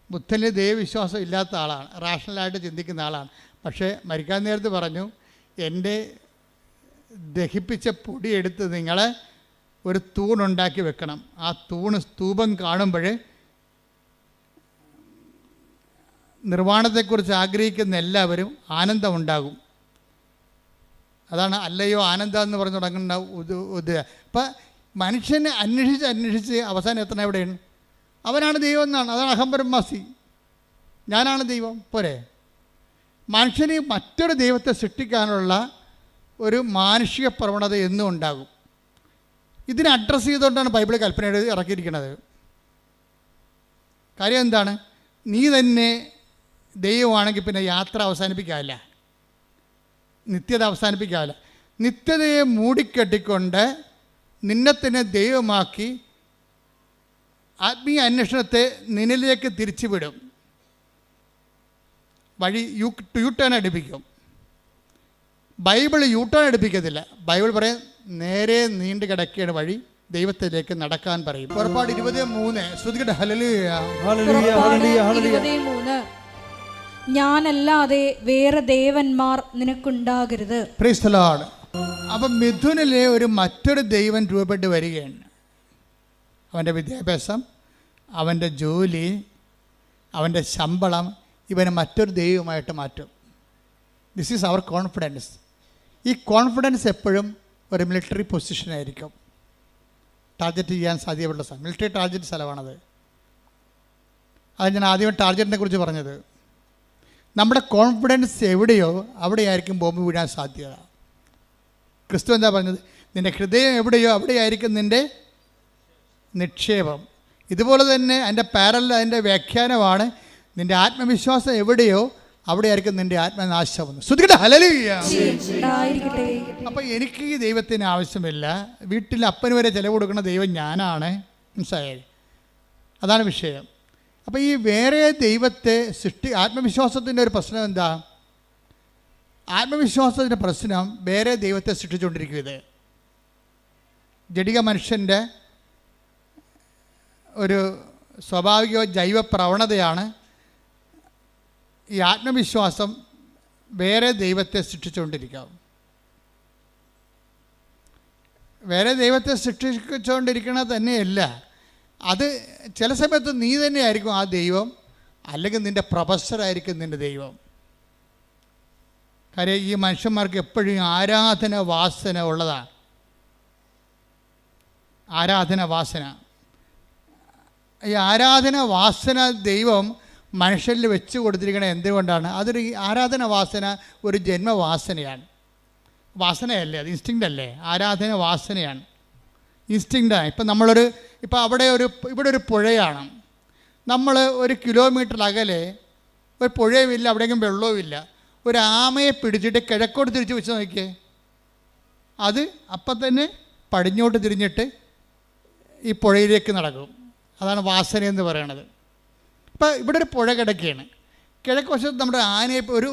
ബുദ്ധനിൽ ദൈവവിശ്വാസം ഇല്ലാത്ത ആളാണ്, റാഷണലായിട്ട് ചിന്തിക്കുന്ന ആളാണ്. പക്ഷേ മരിക്കാൻ നേരത്ത് പറഞ്ഞു, എൻ്റെ ദഹിപ്പിച്ച പൊടി എടുത്ത് നിങ്ങളെ ഒരു തൂണുണ്ടാക്കി വെക്കണം. ആ സ്തൂപം കാണുമ്പോൾ നിർവ്വാണത്തെക്കുറിച്ച് ആഗ്രഹിക്കുന്ന എല്ലാവരും ആനന്ദമുണ്ടാകും. അതാണ് അല്ലയോ ആനന്ദം എന്ന് പറഞ്ഞു തുടങ്ങുന്ന അപ്പം മനുഷ്യനെ അന്വേഷിച്ച് അവസാനം എത്തണം എവിടെയാണ്? അവനാണ് ദൈവം എന്നാണ്. അതാണ് അഹംബ്രഹ്മാസി, ഞാനാണ് ദൈവം. പോരെ, മനുഷ്യന് മറ്റൊരു ദൈവത്തെ സൃഷ്ടിക്കാനുള്ള ഒരു മാനുഷിക പ്രവണത എന്നും ഉണ്ടാകും. ഇതിനെ അഡ്രസ്സ് ചെയ്തുകൊണ്ടാണ് ബൈബിൾ കൽപ്പന ഇറക്കിയിരിക്കുന്നത്. കാര്യം എന്താണ്? നീ തന്നെ ദൈവമാണെങ്കിൽ പിന്നെ യാത്ര അവസാനിപ്പിക്കാവില്ല, നിത്യത അവസാനിപ്പിക്കാവില്ല. നിത്യതയെ മൂടിക്കെട്ടിക്കൊണ്ട് നിന്നെ തന്നെ ദൈവമാക്കി ആത്മീയ അന്വേഷണത്തെ നിന്നിലേക്ക് തിരിച്ചുവിടും. വഴി യൂട്ടേൺ അടുപ്പിക്കും. ബൈബിൾ യൂട്ടേൺ അടുപ്പിക്കത്തില്ല. ബൈബിൾ പറയും നേരെ നീണ്ടു കിടക്കുകയാണ് വഴി, ദൈവത്തിലേക്ക് നടക്കാൻ പറയും. പുറപ്പാട് 23 ശ്രുതികട്ടെ. ഹല്ലേലൂയ, ഹല്ലേലൂയ, ഹല്ലേലൂയ, ഹല്ലേലൂയ. 23 ഞാനല്ലാതെ വേറെ ദേവന്മാർ നിനക്കുണ്ടാകരുത്. Praise the Lord. അപ്പം മിഥുനിലെ ഒരു മറ്റൊരു ദൈവം രൂപപ്പെട്ട് വരികയാണ്. അവൻ്റെ വിദ്യാഭ്യാസം, അവൻ്റെ ജോലി, അവൻ്റെ ശമ്പളം ഇവനെ മറ്റൊരു ദൈവമായിട്ട് മാറ്റും. This is our confidence. ഈ കോൺഫിഡൻസ് എപ്പോഴും ഒരു മിലിറ്ററി പൊസിഷനായിരിക്കും. ടാർഗറ്റ് ചെയ്യാൻ സാധ്യതയുള്ള സ്ഥലം, മിലിറ്ററി ടാർഗറ്റ് സ്ഥലമാണത്. അത് ഞാൻ ആദ്യം ടാർഗറ്റിനെ കുറിച്ച് പറഞ്ഞത്. നമ്മുടെ കോൺഫിഡൻസ് എവിടെയോ അവിടെയായിരിക്കും ബോംബ് വീഴാൻ സാധ്യത. ക്രിസ്തു എന്താ പറഞ്ഞത്? നിൻ്റെ ഹൃദയം എവിടെയോ അവിടെയായിരിക്കും നിൻ്റെ നിക്ഷേപം. ഇതുപോലെ തന്നെ അതിൻ്റെ അതിൻ്റെ വ്യാഖ്യാനമാണ് നിൻ്റെ ആത്മവിശ്വാസം എവിടെയോ അവിടെയായിരിക്കും നിൻ്റെ ആത്മനാശം. ശ്രുതികട്ടെ. ഹല്ലേലൂയ. അപ്പം എനിക്ക് ഈ ദൈവത്തിന് ആവശ്യമില്ല. വീട്ടിൽ അപ്പന് വരെ ചിലവ് കൊടുക്കുന്ന ദൈവം ഞാനാണ്. മനസ്സിലായത്? അതാണ് വിഷയം. അപ്പോൾ ഈ വേറെ ദൈവത്തെ ആത്മവിശ്വാസത്തിൻ്റെ ഒരു പ്രശ്നം എന്താ? ആത്മവിശ്വാസത്തിൻ്റെ പ്രശ്നം വേറെ ദൈവത്തെ സൃഷ്ടിച്ചുകൊണ്ടിരിക്കും. ഇത് ജഡിക മനുഷ്യൻ്റെ ഒരു സ്വാഭാവിക ജൈവ പ്രവണതയാണ്. ഈ ആത്മവിശ്വാസം വേറെ ദൈവത്തെ സൃഷ്ടിച്ചുകൊണ്ടിരിക്കാം. വേറെ ദൈവത്തെ സൃഷ്ടിച്ചുകൊണ്ടിരിക്കണത് തന്നെയല്ല, അത് ചില സമയത്ത് നീ തന്നെയായിരിക്കും ആ ദൈവം, അല്ലെങ്കിൽ നിൻ്റെ പ്രൊഫസറായിരിക്കും നിൻ്റെ ദൈവം. കാര്യം ഈ മനുഷ്യന്മാർക്ക് എപ്പോഴും ആരാധന വാസന ഉള്ളതാണ്. ആരാധന വാസന. ഈ ആരാധന വാസന ദൈവം മനുഷ്യരിൽ വെച്ച് കൊടുത്തിരിക്കുന്നത് എന്തുകൊണ്ടാണ്? അതൊരു ആരാധന വാസന ഒരു ജന്മവാസനയാണ്. വാസനയല്ലേ, അത് ഇൻസ്റ്റിങ്ക്റ്റ് അല്ലേ? ആരാധന വാസനയാണ്, ഇൻസ്റ്റിങ്ക്റ്റാണ്. ഇപ്പം ഇവിടെ ഒരു പുഴയാണ്. നമ്മൾ 1 കിലോമീറ്റർ അകലെ ഒരു പുഴയുമില്ല, അവിടെയെങ്കിലും വെള്ളവുമില്ല. ഒരു ആമയെ പിടിച്ചിട്ട് കിഴക്കോട്ട് തിരിച്ച് വെച്ച് നോക്കിയേ, അത് അപ്പം തന്നെ പടിഞ്ഞോട്ട് തിരിഞ്ഞിട്ട് ഈ പുഴയിലേക്ക് നടക്കും. അതാണ് വാസന എന്ന് പറയണത്. ഇപ്പം ഇവിടെ ഒരു പുഴ കിടക്കുകയാണ്. കിഴക്ക് വശത്ത് നമ്മുടെ ആനയെ ഒരു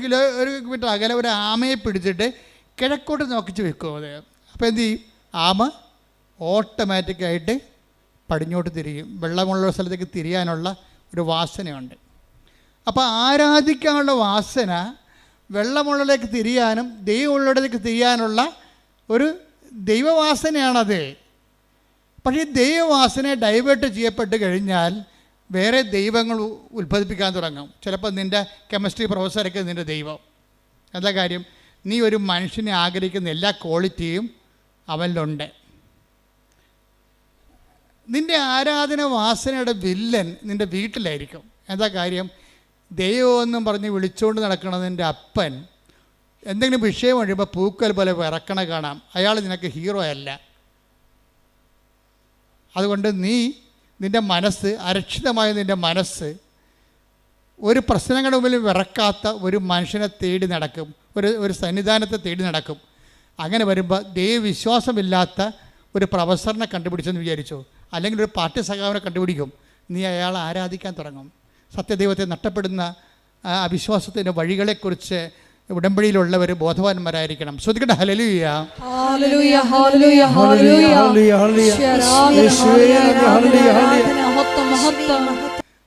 കിലോമീറ്റർ അകലെ ഒരു ആമയെ പിടിച്ചിട്ട് കിഴക്കോട്ട് നോക്കിച്ച് വെക്കും അത്. അപ്പോൾ എന്ത് ചെയ്യും? ആമ ഓട്ടോമാറ്റിക്കായിട്ട് പടിഞ്ഞോട്ട് തിരിയും. വെള്ളമുള്ള സ്ഥലത്തേക്ക് തിരിയാനുള്ള ഒരു വാസനയുണ്ട്. അപ്പോൾ ആരാധിക്കാനുള്ള വാസന വെള്ളമുള്ളിലേക്ക് തിരിയാനും ദൈവമുള്ളിടത്തേക്ക് തിരിയാനുള്ള ഒരു ദൈവവാസനയാണത്. പക്ഷേ ഈ ദൈവവാസന ഡൈവേർട്ട് ചെയ്യപ്പെട്ട് കഴിഞ്ഞാൽ വേറെ ദൈവങ്ങൾ ഉത്ഭവിപ്പിക്കാൻ തുടങ്ങും. ചിലപ്പോൾ നിൻ്റെ കെമിസ്ട്രി പ്രൊഫസറൊക്കെ നിൻ്റെ ദൈവം. എന്താ കാര്യം? നീ ഒരു മനുഷ്യനെ ആഗ്രഹിക്കുന്ന എല്ലാ ക്വാളിറ്റിയും അവനിലുണ്ട്. നിൻ്റെ ആരാധന വാസനയുടെ വില്ലൻ നിൻ്റെ വീട്ടിലായിരിക്കും. എന്താ കാര്യം? ദൈവമെന്നും പറഞ്ഞ് വിളിച്ചുകൊണ്ട് നടക്കണതിൻ്റെ അപ്പൻ എന്തെങ്കിലും വിഷയം കഴിയുമ്പോൾ പൂക്കൽ പോലെ വിറക്കണ കാണാം. അയാൾ നിനക്ക് ഹീറോ അല്ല. അതുകൊണ്ട് നിൻ്റെ മനസ്സ്, അരക്ഷിതമായ നിൻ്റെ മനസ്സ് ഒരു പ്രശ്നങ്ങളുടെ മുമ്പിൽ വിറക്കാത്ത ഒരു മനുഷ്യനെ തേടി നടക്കും, ഒരു സന്നിധാനത്തെ തേടി നടക്കും. അങ്ങനെ വരുമ്പോൾ ദൈവവിശ്വാസമില്ലാത്ത ഒരു പ്രൊഫസറിനെ കണ്ടുപിടിച്ചെന്ന് വിചാരിച്ചു, അല്ലെങ്കിൽ ഒരു പാർട്ടി സഖാവിനെ കണ്ടുപിടിക്കും. നീ അയാളെ ആരാധിക്കാൻ തുടങ്ങും. സത്യദൈവത്തെ നഷ്ടപ്പെടുന്ന അവിശ്വാസത്തിൻ്റെ വഴികളെക്കുറിച്ച് ഉടമ്പടിയിലുള്ളവർ ബോധവാന്മാരായിരിക്കണം. ശ്രദ്ധിക്കട്ടെ. ഹല്ലേലൂയ, ഹല്ലേലൂയ, ഹല്ലേലൂയ, ഹല്ലേലൂയ.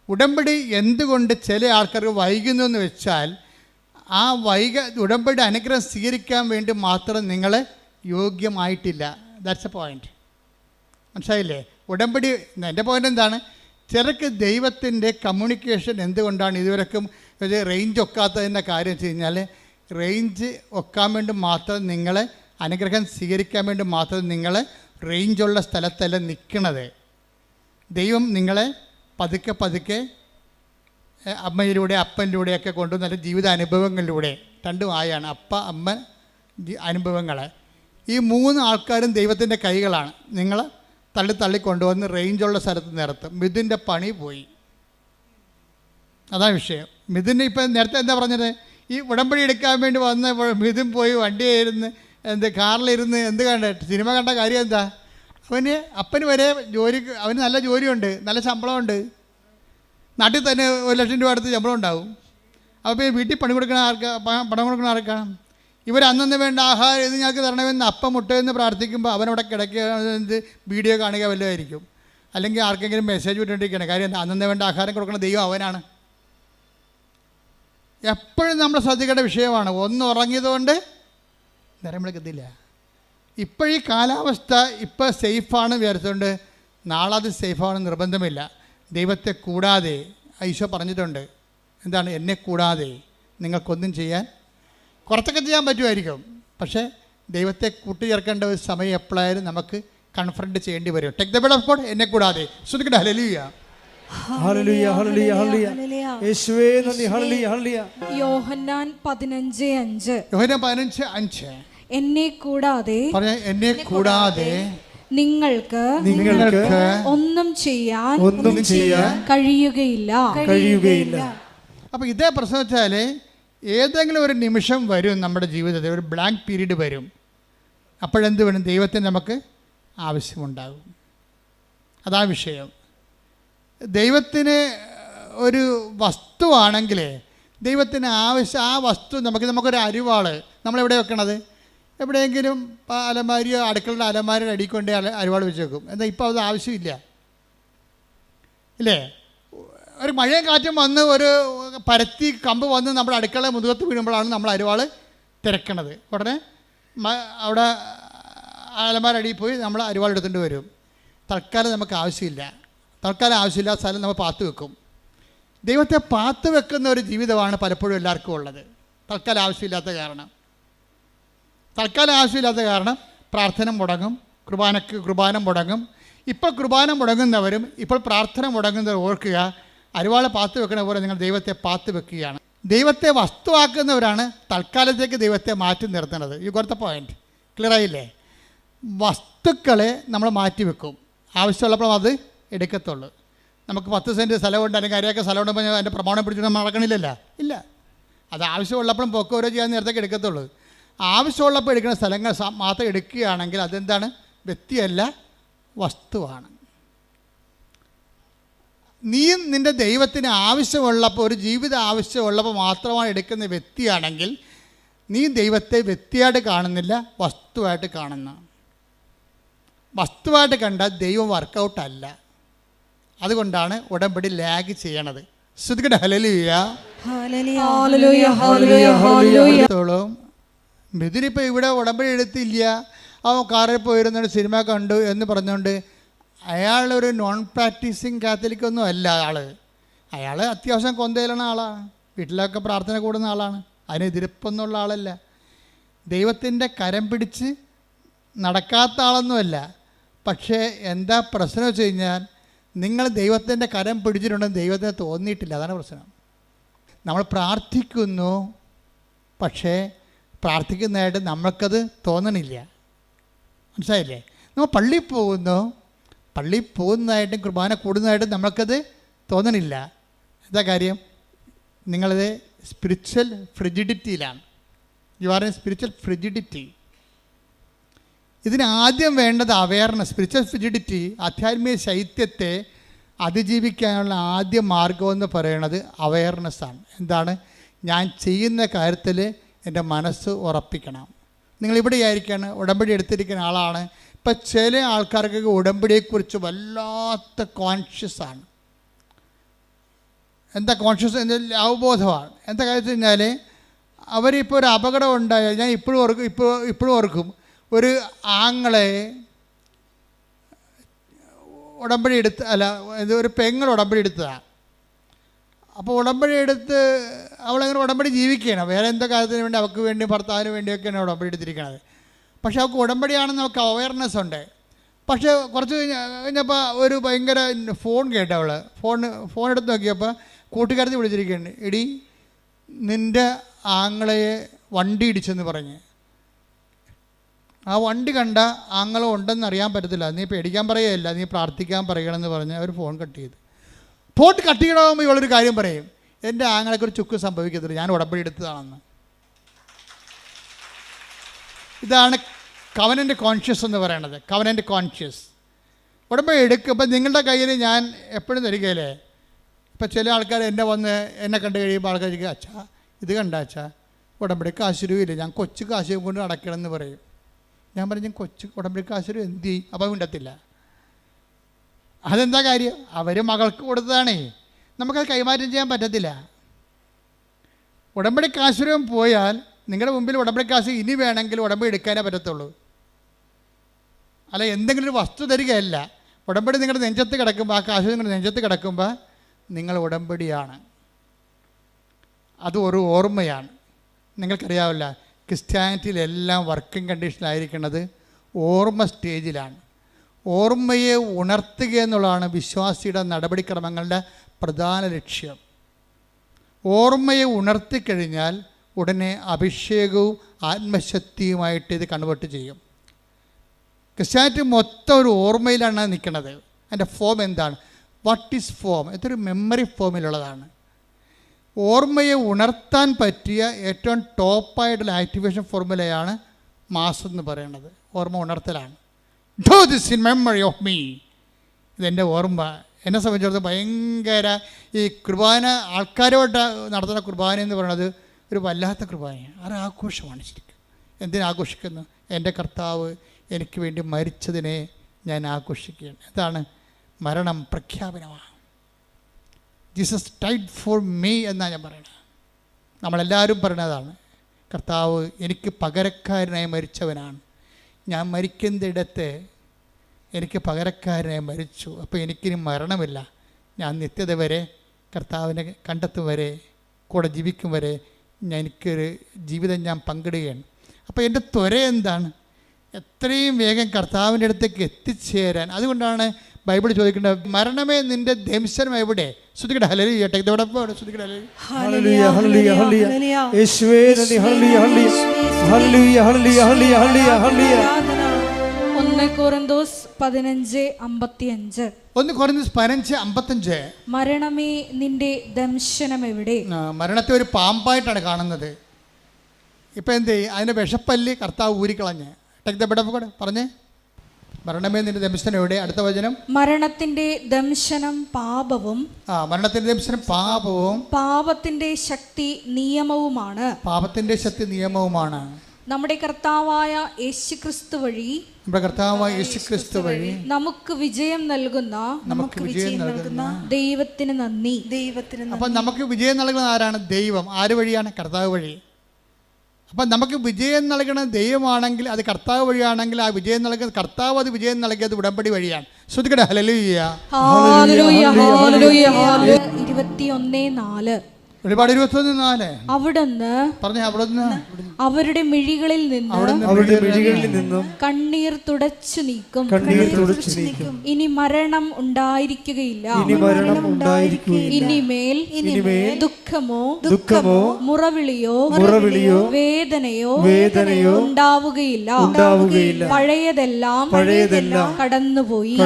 ഉടമ്പടി എന്തുകൊണ്ട് ചില ആൾക്കാർക്ക് വൈകുന്നു എന്ന് വെച്ചാൽ, ആ ഉടമ്പടി അനുഗ്രഹം സ്വീകരിക്കാൻ വേണ്ടി മാത്രം നിങ്ങൾ യോഗ്യമായിട്ടില്ല. That's A point. മനസ്സിലായില്ലേ? ഉടമ്പടി എൻ്റെ പോയിൻ്റ് എന്താണ്? ചിലർക്ക് ദൈവത്തിൻ്റെ കമ്മ്യൂണിക്കേഷൻ എന്തുകൊണ്ടാണ് ഇതുവരെക്കും റേഞ്ച് ഒക്കാത്തതിൻ്റെ കാര്യം വെച്ച് കഴിഞ്ഞാൽ, റേഞ്ച് ഒക്കാൻ വേണ്ടി മാത്രം നിങ്ങൾ അനുഗ്രഹം സ്വീകരിക്കാൻ വേണ്ടി മാത്രം നിങ്ങൾ റേഞ്ചുള്ള സ്ഥലത്തല്ല നിൽക്കണത്. ദൈവം നിങ്ങളെ പതുക്കെ പതുക്കെ അമ്മയിലൂടെ അപ്പനിലൂടെയൊക്കെ കൊണ്ടുവന്ന നല്ല ജീവിത അനുഭവങ്ങളിലൂടെ, രണ്ടും ആയാണ് അപ്പ അമ്മ അനുഭവങ്ങൾ. ഈ 3 ആൾക്കാരും ദൈവത്തിൻ്റെ കൈകളാണ്. നിങ്ങൾ തള്ളി കൊണ്ടുവന്ന് റേഞ്ചുള്ള സ്ഥലത്ത് നിർത്തും. മിഥുൻ്റെ പണി പോയി. അതാണ് വിഷയം. മിഥുന് ഇപ്പം നേരത്തെ എന്താ പറഞ്ഞത്? ഈ ഉടമ്പടി എടുക്കാൻ വേണ്ടി വന്ന മിഥുൻ പോയി വണ്ടിയായിരുന്നു, കാറിലിരുന്ന് എന്ത് സിനിമ കണ്ട കാര്യം എന്താ? അപ്പന് വരെ അവന് നല്ല ജോലിയുണ്ട്, നല്ല ശമ്പളമുണ്ട്. നാട്ടിൽ തന്നെ 1 ലക്ഷം രൂപ അടുത്ത് ശമ്പളം ഉണ്ടാവും. അപ്പോൾ വീട്ടിൽ പണം കൊടുക്കണ ആർക്കാണ്? ഇവർ അന്നു വേണ്ട ആഹാരം ഇത് ഞങ്ങൾക്ക് തരണമെന്ന് അപ്പം മുട്ടയെന്ന് പ്രാർത്ഥിക്കുമ്പോൾ അവനവിടെ കിടക്കുക, വീഡിയോ കാണുക വല്ലതായിരിക്കും. അല്ലെങ്കിൽ ആർക്കെങ്കിലും മെസ്സേജ് വിട്ടുകൊണ്ടിരിക്കുകയാണ്. കാര്യം അന്നു വേണ്ട ആഹാരം കൊടുക്കുന്ന ദൈവം അവനാണ്. എപ്പോഴും നമ്മൾ ശ്രദ്ധിക്കേണ്ട വിഷയമാണ്. ഒന്ന് ഉറങ്ങിയതുകൊണ്ട് നേരം വിളിക്കത്തില്ല. ഇപ്പോഴീ കാലാവസ്ഥ ഇപ്പോൾ സേഫാണ് വിചാരിച്ചുകൊണ്ട് നാളെ അത് സേഫാണെന്ന് നിർബന്ധമില്ല. ദൈവത്തെ കൂടാതെ ഈശോ പറഞ്ഞിട്ടുണ്ട്. എന്താണ്? എന്നെ കൂടാതെ നിങ്ങൾക്കൊന്നും ചെയ്യാൻ, കുറച്ചൊക്കെ ചെയ്യാൻ പറ്റുമായിരിക്കും, പക്ഷേ ദൈവത്തെ കൂട്ടിച്ചേർക്കേണ്ട ഒരു സമയം എപ്പോഴായാലും നമുക്ക് കൺഫ്രണ്ട് ചെയ്യേണ്ടി വരും. Take the bed of God, എന്നെ കൂടാതെ. ശ്രദ്ധിക്കട്ടെ. ഹല്ലേലൂയ, ഹല്ലേലൂയ, ഹല്ലേലൂയ, ഹല്ലേലൂയ. യേശുവേ നന്ദി. ഹല്ലേലൂയ, ഹല്ലേലൂയ. യോഹന്നാൻ 15:5. യോഹന്നാൻ 15:5. എന്നെ കൂടാതെ, എന്നെ കൂടാതെ നിങ്ങൾക്ക് ഒന്നും ചെയ്യാൻ കഴിയുകയില്ല. അപ്പോൾ ഇതേ പ്രശ്നം വെച്ചാൽ ഏതെങ്കിലും ഒരു നിമിഷം വരും നമ്മുടെ ജീവിതത്തിൽ, ഒരു ബ്ലാങ്ക് പീരീഡ് വരും. അപ്പോഴെന്ത് വേണം? ദൈവത്തിന് നമുക്ക് ആവശ്യമുണ്ടാകും. അതാ വിഷയം. ദൈവത്തിന് ഒരു വസ്തുവാണെങ്കിൽ ദൈവത്തിന് ആവശ്യം, ആ വസ്തു നമുക്കൊരു അരിവാള് നമ്മളെവിടെ വെക്കണത്? എവിടെയെങ്കിലും അലമാരിയോ അടുക്കളയുടെ അലമാരിയുടെ അടിക്കൊണ്ട് അരിവാൾ വെച്ച് വെക്കും. എന്നാൽ ഇപ്പോൾ അത് ആവശ്യമില്ല, ഇല്ലേ? ഒരു മഴയും കാറ്റും വന്ന് ഒരു പരത്തി കമ്പ് വന്ന് നമ്മുടെ അടുക്കള മുതുകത്ത് വീഴുമ്പോഴാണ് നമ്മൾ അരിവാൾ തിരക്കണത്. ഉടനെ അവിടെ അലമാരടിയിൽ പോയി നമ്മൾ അരിവാൾ എടുത്തുകൊണ്ട് വരും. തൽക്കാലം നമുക്ക് ആവശ്യമില്ല. തൽക്കാലം ആവശ്യമില്ലാത്ത സ്ഥലം നമ്മൾ പാത്ത് വെക്കും. ദൈവത്തെ പാത്ത് വെക്കുന്ന ഒരു ജീവിതമാണ് പലപ്പോഴും എല്ലാവർക്കും ഉള്ളത്. തൽക്കാലം ആവശ്യമില്ലാത്ത കാരണം പ്രാർത്ഥന മുടങ്ങും, കുർബാന മുടങ്ങും, ഇപ്പോൾ കുർബാന മുടങ്ങുന്നവരും ഇപ്പോൾ പ്രാർത്ഥന മുടങ്ങുന്നവർ ഓർക്കുക, അരിവാള് പാത്ത് വെക്കണ പോലെ നിങ്ങൾ ദൈവത്തെ പാത്ത് വെക്കുകയാണ്. ദൈവത്തെ വസ്തുവാക്കുന്നവരാണ് തൽക്കാലത്തേക്ക് ദൈവത്തെ മാറ്റി നിർത്തുന്നത്. You got the point. Clear ആയില്ലേ? വസ്തുക്കളെ നമ്മൾ മാറ്റി വെക്കും, ആവശ്യമുള്ളപ്പോൾ അത് എടുക്കത്തുള്ളൂ. നമുക്ക് 10 സെൻറ്റ് സ്ഥലമുണ്ട്, അല്ലെങ്കിൽ അരയൊക്കെ സ്ഥലമുണ്ടെങ്കിൽ അതിൻ്റെ പ്രമാണം പിടിച്ചിട്ട് നമ്മൾ നടക്കണില്ലല്ലോ, ഇല്ല. അത് ആവശ്യമുള്ളപ്പോഴും പൊക്കെ ഓരോ ചെയ്യാൻ നേരത്തേക്ക് എടുക്കത്തുള്ളൂ. ആവശ്യമുള്ളപ്പോൾ എടുക്കുന്ന സ്ഥലങ്ങൾ മാത്രം എടുക്കുകയാണെങ്കിൽ അതെന്താണ്? വ്യക്തിയല്ല, വസ്തുവാണ്. നീ നിൻ്റെ ദൈവത്തിന് ആവശ്യമുള്ളപ്പോൾ, ഒരു ജീവിത ആവശ്യമുള്ളപ്പോൾ മാത്രമാണ് എടുക്കുന്ന വ്യക്തിയാണെങ്കിൽ നീ ദൈവത്തെ വ്യക്തിയായിട്ട് കാണുന്നില്ല, വസ്തുവായിട്ട് കാണുന്ന. വസ്തുവായിട്ട് കണ്ടാൽ ദൈവം വർക്കൗട്ടല്ല. അതുകൊണ്ടാണ് ഉടമ്പടി ലാഗ് ചെയ്യണത്. ശ്രുതികട ഹല്ലേലൂയ. മിഥുനിപ്പോൾ ഇവിടെ ഉടമ്പടി എടുത്തില്ല, അവൻ കാറിൽ പോയിരുന്നൊരു സിനിമ കണ്ടു എന്ന് പറഞ്ഞുകൊണ്ട് അയാളൊരു നോൺ പ്രാക്ടീസിങ് കാത്തലിക്കൊന്നും അല്ല. അയാൾ അത്യാവശ്യം കൊന്തയിലുള്ള ആളാണ്, വീട്ടിലൊക്കെ പ്രാർത്ഥന കൂടുന്ന ആളാണ്, അതിനെതിരിപ്പൊന്നുള്ള ആളല്ല. ദൈവത്തിൻ്റെ കരം പിടിച്ച് നടക്കാത്ത ആളൊന്നുമല്ല. പക്ഷേ എന്താ പ്രശ്നം വെച്ച് കഴിഞ്ഞാൽ, നിങ്ങൾ ദൈവത്തിൻ്റെ കരം പിടിച്ചിട്ടുണ്ടെന്ന് ദൈവത്തിന് തോന്നിയിട്ടില്ല. അതാണ് പ്രശ്നം. നമ്മൾ പ്രാർത്ഥിക്കുന്നു, പക്ഷേ പ്രാർത്ഥിക്കുന്നതായിട്ട് നമ്മൾക്കത് തോന്നണില്ല. മനസ്സിലായില്ലേ? നമ്മൾ പള്ളിയിൽ പോകുന്നതായിട്ടും കുർബാന കൂടുന്നതായിട്ടും നമ്മൾക്കത് തോന്നണില്ല. എന്താ കാര്യം? നിങ്ങളത് സ്പിരിച്വൽ ഫ്രിജിഡിറ്റിയിലാണ്. You are a spiritual frigidity. ഇതിനാദ്യം വേണ്ടത് അവെയർനെസ്. സ്പിരിച്വൽ ഫ്രിജിഡിറ്റി, ആധ്യാത്മിക ശൈത്യത്തെ അതിജീവിക്കാനുള്ള ആദ്യ മാർഗമെന്ന് പറയുന്നത് അവെയർനെസ്സാണ്. എന്താണ്? ഞാൻ ചെയ്യുന്ന കാര്യത്തിൽ എൻ്റെ മനസ്സ് ഉറപ്പിക്കണം. നിങ്ങളിവിടെ ആയിരിക്കാണ്, ഉടമ്പടി എടുത്തിരിക്കുന്ന ആളാണ്. ഇപ്പം ചില ആൾക്കാർക്കൊക്കെ ഉടമ്പടിയെക്കുറിച്ച് വല്ലാത്ത കോൺഷ്യസാണ്. എന്താ കോൺഷ്യസ്? അവബോധമാണ്. എന്താ കാര്യം വെച്ച് കഴിഞ്ഞാൽ, അവരിപ്പോൾ ഒരു അപകടം ഉണ്ടായാൽ, ഞാൻ ഇപ്പോഴും ഓർക്കും, ഒരു ആങ്ങളെ ഉടമ്പടി എടുത്ത്, ഒരു പെങ്ങൾ ഉടമ്പടി എടുത്തതാണ്. അപ്പോൾ ഉടമ്പടി എടുത്ത് അവളങ്ങനെ ഉടമ്പടി ജീവിക്കുകയാണ്. വേറെ എന്തോ കാര്യത്തിന് വേണ്ടി, അവൾക്ക് വേണ്ടി, ഭർത്താവിന് വേണ്ടിയൊക്കെയാണ് ഉടമ്പടി എടുത്തിരിക്കുന്നത്. പക്ഷേ അവൾക്ക് ഉടമ്പടിയാണെന്ന് അവൾക്ക് അവയർനെസ് ഉണ്ട്. പക്ഷേ കുറച്ച് കഴിഞ്ഞപ്പോൾ ഒരു ഭയങ്കര ഫോൺ കേട്ട അവൾ ഫോൺ എടുത്ത് നോക്കിയപ്പോൾ കൂട്ടുകാരത്തി വിളിച്ചിരിക്കുകയാണ്, എടി നിൻ്റെ ആങ്ങളയെ വണ്ടി ഇടിച്ചെന്ന് പറഞ്ഞ്. ആ വണ്ടി കണ്ട ആങ്ങളെ ഉണ്ടെന്ന് അറിയാൻ പറ്റത്തില്ല, നീ പേടിക്കാൻ പറയുകയല്ല, നീ പ്രാർത്ഥിക്കാൻ പറയണമെന്ന് പറഞ്ഞ് അവർ ഫോൺ കട്ട് ചെയ്തു. ഫോൺ കട്ട് ചെയ്യണമെങ്കിൽ ഇവളൊരു കാര്യം പറയും, എൻ്റെ ആങ്ങളെക്ക് ഒരു ചുക്ക് സംഭവിക്കത്തില്ല, ഞാൻ ഉടമ്പടി എടുത്തതാണെന്ന്. ഇതാണ് കവനൻ്റ് കോൺഷ്യസ് എന്ന് പറയണത്. Covenant conscious. ഉടമ്പടി എടുക്കുമ്പോൾ നിങ്ങളുടെ കയ്യിൽ ഞാൻ എപ്പോഴും തരികയില്ലേ. ഇപ്പം ചില ആൾക്കാർ എന്നെ കണ്ടു കഴിയുമ്പോൾ ആൾക്കാർ ചോദിക്കുക, അച്ഛാ ഇത് കണ്ട അച്ഛാ, ഉടമ്പടി കാശുരൂപയില്ല, ഞാൻ കൊച്ചു കാശ് കൊണ്ട് നടക്കണമെന്ന് പറയും. ഞാൻ പറഞ്ഞു, കൊച്ചു ഉടമ്പടി കാശുരൂപ എന്ത് ചെയ്യും? അപ്പം മിണ്ടത്തില്ല. അതെന്താ കാര്യം? അവർ മകൾക്ക് കൊടുത്തതാണേ, നമുക്കത് കൈമാറ്റം ചെയ്യാൻ പറ്റത്തില്ല. ഉടമ്പടി കാശുരൂപം പോയാൽ നിങ്ങളുടെ മുമ്പിൽ ഉടമ്പടി കാശ് ഇനി വേണമെങ്കിൽ ഉടമ്പടി എടുക്കാനേ പറ്റത്തുള്ളൂ. അല്ല എന്തെങ്കിലും ഒരു വസ്തു തരികയല്ല. ഉടമ്പടി നിങ്ങളുടെ നെഞ്ചത്ത് കിടക്കുമ്പോൾ, ആ കാശ് നിങ്ങളുടെ നെഞ്ചത്ത് കിടക്കുമ്പോൾ നിങ്ങൾ ഉടമ്പടിയാണ്. അത് ഒരു ഓർമ്മയാണ്. നിങ്ങൾക്കറിയാവില്ല, ക്രിസ്ത്യാനിറ്റിയിലെല്ലാം വർക്കിംഗ് കണ്ടീഷനിലായിരിക്കുന്നത് ഓർമ്മ സ്റ്റേജിലാണ്. ഓർമ്മയെ ഉണർത്തുക എന്നുള്ളതാണ് വിശ്വാസിയുടെ നടപടിക്രമങ്ങളുടെ പ്രധാന ലക്ഷ്യം. ഓർമ്മയെ ഉണർത്തിക്കഴിഞ്ഞാൽ ഉടനെ അഭിഷേകവും ആത്മശക്തിയുമായിട്ട് ഇത് കൺവേർട്ട് ചെയ്യും. ക്രിസ്ത്യാനിറ്റി മൊത്തം ഒരു ഓർമ്മയിലാണ് നിൽക്കുന്നത്. അതിൻ്റെ ഫോം എന്താണ്? What is form? ഇതൊരു മെമ്മറി ഫോമിലുള്ളതാണ്. ഓർമ്മയെ ഉണർത്താൻ പറ്റിയ ഏറ്റവും ടോപ്പായിട്ടുള്ള ആക്ടിവേഷൻ ഫോർമുലയാണ് മാസ് എന്ന് പറയുന്നത്. ഓർമ്മ ഉണർത്തലാണ്. Do this in memory of me. ഇതെൻ്റെ ഓർമ്മ. എന്നെ സംബന്ധിച്ചിടത്തോളം ഭയങ്കര ഈ കുർബാന, ആൾക്കാരോട്ട് നടത്തുന്ന കുർബാന എന്ന് പറയുന്നത് ഒരു വല്ലാത്ത കുർബാനയാണ്. അത് ആഘോഷമാണ് ശരിക്കും. എന്തിനാഘോഷിക്കുന്നു? എൻ്റെ കർത്താവ് എനിക്ക് വേണ്ടി മരിച്ചതിനെ ഞാൻ ആഘോഷിക്കുകയാണ്. എന്താണ്? മരണം പ്രഖ്യാപനമാണ്. ജീസസ് ഡൈഡ് ഫോർ മീ എന്നാണ് ഞാൻ പറയുന്നത്. നമ്മളെല്ലാവരും പറയുന്നതാണ്, കർത്താവ് എനിക്ക് പകരക്കാരനായി മരിച്ചവനാണ്. ഞാൻ മരിക്കുന്നിടത്ത് എനിക്ക് പകരക്കാരനായി മരിച്ചു. അപ്പോൾ എനിക്കിനി മരണമില്ല. ഞാൻ നിത്യത വരെ കർത്താവിനെ കണ്ടെത്തും വരെ, കൂടെ ജീവിക്കും വരെ എനിക്കൊരു ജീവിതം ഞാൻ പങ്കിടുകയാണ്. അപ്പോൾ എൻ്റെ ത്വര എന്താണ്? എത്രയും വേഗം കർത്താവിൻ്റെ അടുത്തേക്ക് എത്തിച്ചേരാൻ. അതുകൊണ്ടാണ് ബൈബിൾ ചോദിക്കേണ്ടത്, മരണമേ നിന്റെ ദംശനം എവിടെ? ശ്രുതിക്കട്ടെ ഹല്ലേലൂയ. ശ്രുതിക്കട്ടെ ഹല്ലേലൂയ ഹല്ലേലൂയ ഹല്ലേലൂയ. യേശുവേ നന്ദി. ഹല്ലേലൂയ ഹല്ലേലൂയ ഹല്ലേലൂയ ഹല്ലേലൂയ ഹല്ലേലൂയ. 1 കൊരിന്തോസ് 15:55. 1 കൊരിന്തോസ് 15:55. മരണമേ നിന്റെ ദംശനം എവിടെ? മരണത്തെ ഒരു പാമ്പായിട്ടാണ് കാണുന്നത്. ഇപ്പം എന്ത് ചെയ്യും? അതിൻ്റെ വിഷപ്പല്ലി കർത്താവ് ഊരിക്കളഞ്ഞ്. Take the bed of God പറഞ്ഞേ. മരണമേ നിന്റെ ദംശനം എവിടെ? അടുത്ത വചനം. മരണത്തിന്റെ ദംശനം പാപവും. മരണത്തിന്റെ ദംശനം പാപവും പാപത്തിന്റെ ശക്തി നിയമവുമാണ്. പാപത്തിന്റെ ശക്തി നിയമവുമാണ്. നമ്മുടെ കർത്താവായ യേശുക്രിസ്തു വഴി നമുക്ക് വിജയം നൽകുന്ന ദൈവത്തിന് നന്ദി. അപ്പം നമുക്ക് വിജയം നൽകുന്ന ആരാണ്? ദൈവം. ആര് വഴിയാണ്? കർത്താവ് വഴി. അപ്പം നമുക്ക് വിജയം നൽകുന്ന ദൈവമാണെങ്കിൽ, അത് കർത്താവ് വഴിയാണെങ്കിൽ, ആ വിജയം നൽകുന്ന കർത്താവ്, അത് വിജയം നൽകിയത് ഉടമ്പടി വഴിയാണ്. ശ്രുതിക്കട്ടെ ഹല്ലേലൂയ. 21:4. ഒരുപാട് 21:4. അവിടുന്ന് പറഞ്ഞേ. അവിടുന്ന് അവരുടെ മിഴികളിൽ നിന്നും കണ്ണീർ തുടച്ചു നീക്കും. ഇനി മരണം ഉണ്ടായിരിക്കുകയില്ല. ഇനിമേൽ ദുഃഖമോ മുറവിളിയോ വേദനയോ ഉണ്ടാവുകയില്ല. പഴയതെല്ലാം കടന്നുപോയി.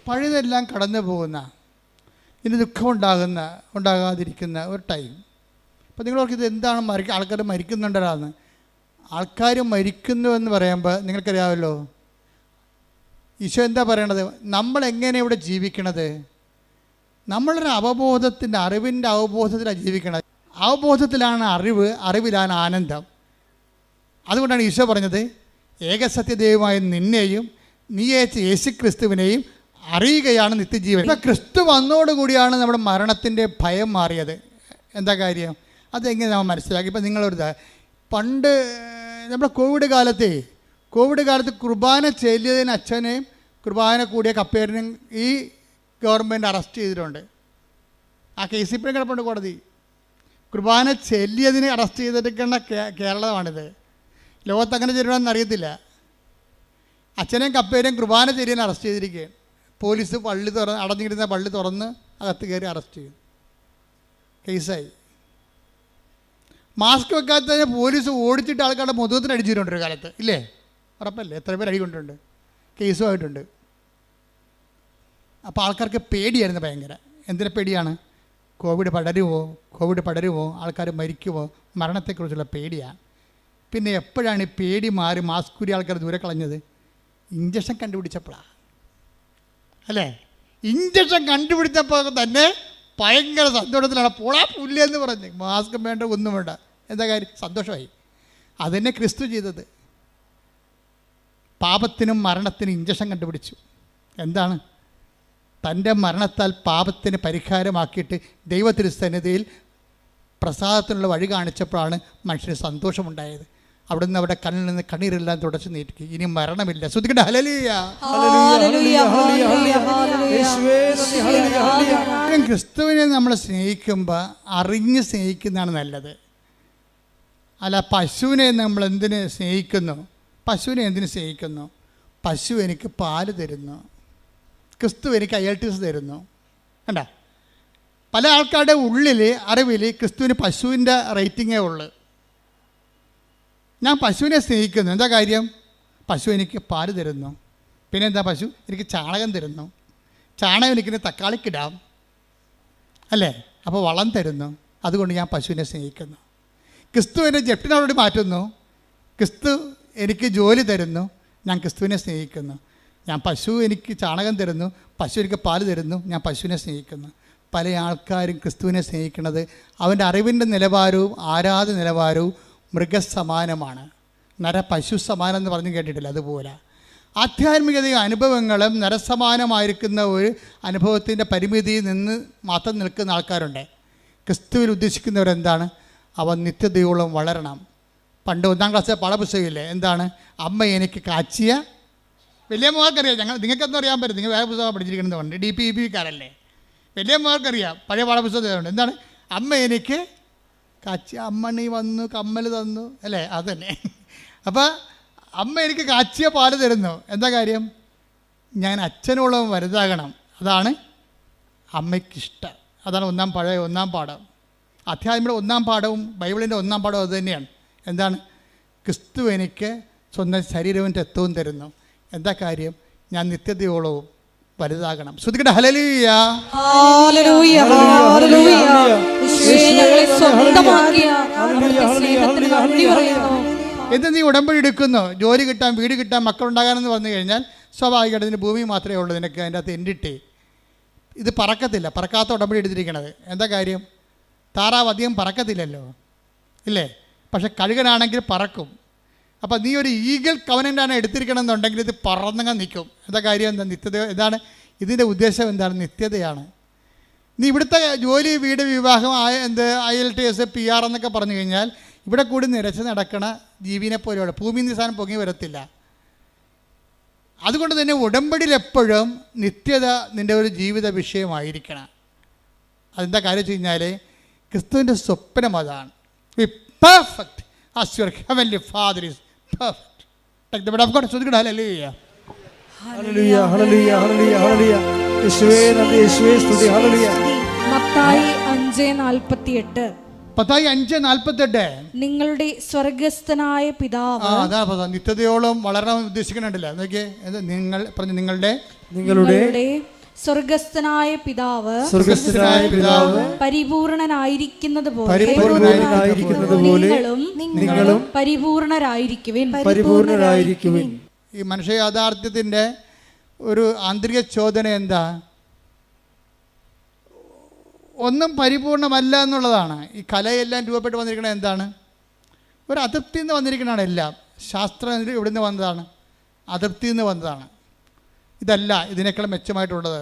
പഴയതെല്ലാം കടന്നു പോകുന്ന, ഇനി ദുഃഖം ഉണ്ടാകാതിരിക്കുന്ന ഒരു ടൈം. അപ്പോൾ നിങ്ങളോർക്ക് ഇത് എന്താണ് ആൾക്കാർ മരിക്കുന്നുണ്ടരാന്ന്? ആൾക്കാർ മരിക്കുന്നു എന്ന് പറയുമ്പോൾ നിങ്ങൾക്കറിയാമല്ലോ, ഈശോ എന്താ പറയണത്? നമ്മളെങ്ങനെ ഇവിടെ ജീവിക്കണത്? നമ്മളൊരു അവബോധത്തിൻ്റെ, അറിവിൻ്റെ അവബോധത്തിലാണ് ജീവിക്കണത്. അവബോധത്തിലാണ് അറിവ്, അറിവിലാണ് ആനന്ദം. അതുകൊണ്ടാണ് ഈശോ പറഞ്ഞത്, ഏകസത്യദൈവമായ നിന്നെയും നീ അയച്ച യേശുക്രിസ്തുവിനെയും അറിയുകയാണ് നിത്യജീവൻ. ഇപ്പം ക്രിസ്തു വന്നോടുകൂടിയാണ് നമ്മുടെ മരണത്തിൻ്റെ ഭയം മാറിയത്. എന്താ കാര്യം? അതെങ്ങനെ നമ്മൾ മനസ്സിലാക്കി? ഇപ്പം നിങ്ങളൊരു പണ്ട് നമ്മുടെ കോവിഡ് കാലത്ത് കുർബാന ചെല്ലിയതിന് അച്ഛനെയും കുർബാന കൂടിയ കപ്പേരനെയും ഈ ഗവൺമെൻറ് അറസ്റ്റ് ചെയ്തിട്ടുണ്ട്. ആ കേസ് ഇപ്പോഴും കിടപ്പുണ്ട് കോടതി. കുർബാന ചെല്ലിയതിനെ അറസ്റ്റ് ചെയ്തിരിക്കുന്ന കേരളമാണിത്. ലോകത്ത് അങ്ങനെ ചെയ്യണമെന്ന് അറിയത്തില്ല. അച്ഛനെയും കപ്പേരെയും കുർബാന ചെല്ലിയതിനെ അറസ്റ്റ് ചെയ്തിരിക്കുകയാണ്. പോലീസ് അടഞ്ഞിരുന്ന പള്ളി തുറന്ന് അകത്ത് കയറി അറസ്റ്റ് ചെയ്തു. കേസായി. മാസ്ക് വെക്കാത്തതിന് പോലീസ് ഓടിച്ചിട്ട് ആൾക്കാരുടെ മുഖത്തിന് അടിച്ചിട്ടുണ്ട് ഒരു കാലത്ത്, ഇല്ലേ? ഉറപ്പല്ലേ? എത്ര പേര് അടി കൊണ്ടിട്ടുണ്ട്, കേസുമായിട്ടുണ്ട്. അപ്പോൾ ആൾക്കാർക്ക് പേടിയായിരുന്നു ഭയങ്കര. എന്തിനെ പേടിയാണ്? കോവിഡ് പടരുമോ, ആൾക്കാർ മരിക്കുമോ, മരണത്തെക്കുറിച്ചുള്ള പേടിയാണ്. പിന്നെ എപ്പോഴാണ് ഈ പേടി മാറി മാസ്ക് ഊരി ആൾക്കാർ ദൂരെ കളഞ്ഞത്? ഇഞ്ചക്ഷൻ കണ്ടുപിടിച്ചപ്പോഴാണ്, അല്ലേ? ഇഞ്ചക്ഷൻ കണ്ടുപിടിച്ചപ്പോൾ തന്നെ ഭയങ്കര സന്തോഷത്തിലാണ്. പോളാ പുല്ലെന്ന് പറഞ്ഞ് മാസ്ക് വേണ്ട, ഒന്നും വേണ്ട. എന്താ കാര്യം? സന്തോഷമായി. അതുതന്നെ ക്രിസ്തു ചെയ്തത്. പാപത്തിനും മരണത്തിനും ഇഞ്ചക്ഷൻ കണ്ടുപിടിച്ചു. എന്താണ്? തൻ്റെ മരണത്താൽ പാപത്തിന് പരിഹാരമാക്കിയിട്ട് ദൈവത്തിരുസന്നിധിയിൽ പ്രസാദത്തിനുള്ള വഴി കാണിച്ചപ്പോഴാണ് മനുഷ്യന് സന്തോഷമുണ്ടായത്. അവിടുന്ന് അവിടെ കണ്ണിൽ നിന്ന് കണ്ണീരെല്ലാം തുടച്ചു നീട്ടി. ഇനി മരണമില്ല. ശ്രദ്ധിക്കട്ടെ. ഹല്ലേലൂയ. ക്രിസ്തുവിനെ നമ്മൾ സ്നേഹിക്കുമ്പോൾ അറിഞ്ഞ് സ്നേഹിക്കുന്നതാണ് നല്ലത്. അല്ല, പശുവിനെ നമ്മൾ എന്തിന് സ്നേഹിക്കുന്നു? പശു എനിക്ക് പാല് തരുന്നു, ക്രിസ്തു എനിക്ക് IELTS തരുന്നു. കണ്ട, പല ആൾക്കാരുടെ ഉള്ളിൽ അറിവിൽ ക്രിസ്തുവിന് പശുവിൻ്റെ റേറ്റിങ്ങേ ഉള്ളൂ. ഞാൻ പശുവിനെ സ്നേഹിക്കുന്നു. എന്താ കാര്യം? പശു എനിക്ക് പാല് തരുന്നു. പിന്നെ എന്താ? പശു എനിക്ക് ചാണകം തരുന്നു. ചാണകം എനിക്കിന് തക്കാളിക്കിടാം, അല്ലേ? അപ്പോൾ വളം തരുന്നു. അതുകൊണ്ട് ഞാൻ പശുവിനെ സ്നേഹിക്കുന്നു. ക്രിസ്തു എന്നെ ജപ്റ്റിനോട് മാറ്റുന്നു. ക്രിസ്തു എനിക്ക് ജോലി തരുന്നു. ഞാൻ ക്രിസ്തുവിനെ സ്നേഹിക്കുന്നു. പശു എനിക്ക് ചാണകം തരുന്നു, പശു എനിക്ക് പാല് തരുന്നു, ഞാൻ പശുവിനെ സ്നേഹിക്കുന്നു. പല ആൾക്കാരും ക്രിസ്തുവിനെ സ്നേഹിക്കുന്നത് അവൻ്റെ അറിവിൻ്റെ നിലവാരവും ആരാധന നിലവാരവും മൃഗസമാനമാണ്. പശു സമാനം എന്ന് പറഞ്ഞ് കേട്ടിട്ടില്ല? അതുപോലെ ആധ്യാത്മികത അനുഭവങ്ങളും നരസമാനമായിരിക്കുന്ന ഒരു അനുഭവത്തിൻ്റെ പരിമിതിയിൽ നിന്ന് മാത്രം നിൽക്കുന്ന ആൾക്കാരുണ്ട്. ക്രിസ്തുവിൽ ഉദ്ദേശിക്കുന്നവരെന്താണ്? അവൻ നിത്യതയോളം വളരണം. പണ്ട് 1-ാം ക്ലാസ്സിലെ പാഠപുസ്തകമില്ലേ? എന്താണ്? അമ്മ എനിക്ക് കാച്ചിയ. വലിയ മോർക്കറിയാം. നിങ്ങൾക്കൊന്നും അറിയാൻ പറ്റും, നിങ്ങൾ വേറെ പുസ്തകം പഠിച്ചിരിക്കുന്നതുകൊണ്ട്. DPEBക്കാരല്ലേ? വലിയ മോർക്കറിയാം, പഴയ പാഠപുസ്തകമുണ്ട്. എന്താണ്? അമ്മ എനിക്ക് കാച്ചിയ, അമ്മണി വന്നു, കമ്മൽ തന്നു, അല്ലേ? അതന്നെ. അപ്പോൾ അമ്മ എനിക്ക് കാച്ചിയ പാല് തരുന്നു. എന്താ കാര്യം? ഞാൻ അച്ഛനോളം വലുതാകണം. അതാണ് അമ്മയ്ക്കിഷ്ടം. അതാണ് ഒന്നാം പാഠം. അധ്യായങ്ങളുടെ 1-ാം പാഠവും ബൈബിളിൻ്റെ 1-ാം പാഠവും അത് തന്നെയാണ്. എന്താണ്? ക്രിസ്തു എനിക്ക് സ്വന്തം ശരീരവും രക്തവും തരുന്നു. എന്താ കാര്യം? ഞാൻ നിത്യതയോളവും വലുതാകണം. ശ്രുതിക്കട്ടെ ഹല്ലേലൂയ. ഹല്ലേലൂയ, ഹല്ലേലൂയ. യേശുവേ, ഞങ്ങളെ സ്വന്തമാക്കിയ അവിടുത്തെ സ്നേഹത്തിന് നന്ദി പറയുന്നു. എന്ത് നീ ഉടമ്പടി എടുക്കുന്നു? ജോലി കിട്ടാൻ, വീട് കിട്ടാൻ, മക്കളുണ്ടാകാനെന്ന് പറഞ്ഞു കഴിഞ്ഞാൽ സ്വാഭാവികമായിട്ട് ഇതിന് ഭൂമി മാത്രമേ ഉള്ളൂ നിനക്ക്. അതിൻ്റെ അകത്ത് എൻഡിട്ടേ ഇത് പറക്കത്തില്ല. പറക്കാത്ത ഉടമ്പടി എടുത്തിരിക്കണത്. എന്താ കാര്യം? താറാവ് അധികം പറക്കത്തില്ലല്ലോ, ഇല്ലേ? പക്ഷെ കഴുകനാണെങ്കിൽ പറക്കും. അപ്പോൾ നീ ഒരു ഈഗിൾ കവനൻ്റാണ് എടുത്തിരിക്കണമെന്നുണ്ടെങ്കിൽ ഇത് പറന്നങ്ങ് നിൽക്കും. എന്താ കാര്യം? എന്താ? നിത്യത. എന്താണ് ഇതിൻ്റെ ഉദ്ദേശം? എന്താണ്? നിത്യതയാണ്. നീ ഇവിടുത്തെ ജോലി, വീട്, വിവാഹം, IELTS, PR എന്നൊക്കെ പറഞ്ഞു കഴിഞ്ഞാൽ ഇവിടെ കൂടി നിരച്ച് നടക്കണ ജീവിനെ പോലെയുള്ള ഭൂമിയിൽ നിന്ന് സാധനം പൊങ്ങി വരത്തില്ല. അതുകൊണ്ട് തന്നെ ഉടമ്പടിയിൽ എപ്പോഴും നിത്യത നിൻ്റെ ഒരു ജീവിത വിഷയമായിരിക്കണം. അതെന്താ കാര്യം വെച്ച് കഴിഞ്ഞാൽ ക്രിസ്തുവിൻ്റെ സ്വപ്നം അതാണ്. B perfect as your heavenly Father is perfect. Take the word of God. Hallelujah. Hallelujah, ഹല്ലേലൂയ, ഹല്ലേലൂയ, ഹല്ലേലൂയ. യേശുവേ നന്ദി, യേശുവേ സ്തുതി. ഹല്ലേലൂയ. മത്തായി 5:48. മത്തായി 5:48. നിങ്ങളുടെ സ്വർഗസ്ഥനായ പിതാവ്. അതാ നിത്യതയോളം വളരാൻ ഉദ്ദേശിക്കണുണ്ടല്ലോ. നോക്കിയേ, നിങ്ങൾ പറഞ്ഞു നിങ്ങളുടെ സ്വർഗസ്ഥനായ പിതാവ് പരിപൂർണനായിരിക്കുന്നത് പോലെ നിങ്ങളും പരിപൂർണരായിരിക്കുവിൻ. ഈ മനുഷ്യ യാഥാർത്ഥ്യത്തിൻ്റെ ഒരു ആന്തരിക ചോദന എന്താ? ഒന്നും പരിപൂർണമല്ല എന്നുള്ളതാണ്. ഈ കലയെല്ലാം രൂപപ്പെട്ട് വന്നിരിക്കുന്നത് എന്താണ്? ഒരു അതൃപ്തിയിൽ നിന്ന് വന്നിരിക്കുന്നതാണ് എല്ലാം. ശാസ്ത്രം ഇവിടെ നിന്ന് വന്നതാണ്, അതൃപ്തിയിൽ നിന്ന് വന്നതാണ്. ഇതല്ല ഇതിനേക്കാൾ മെച്ചമായിട്ടുള്ളത്.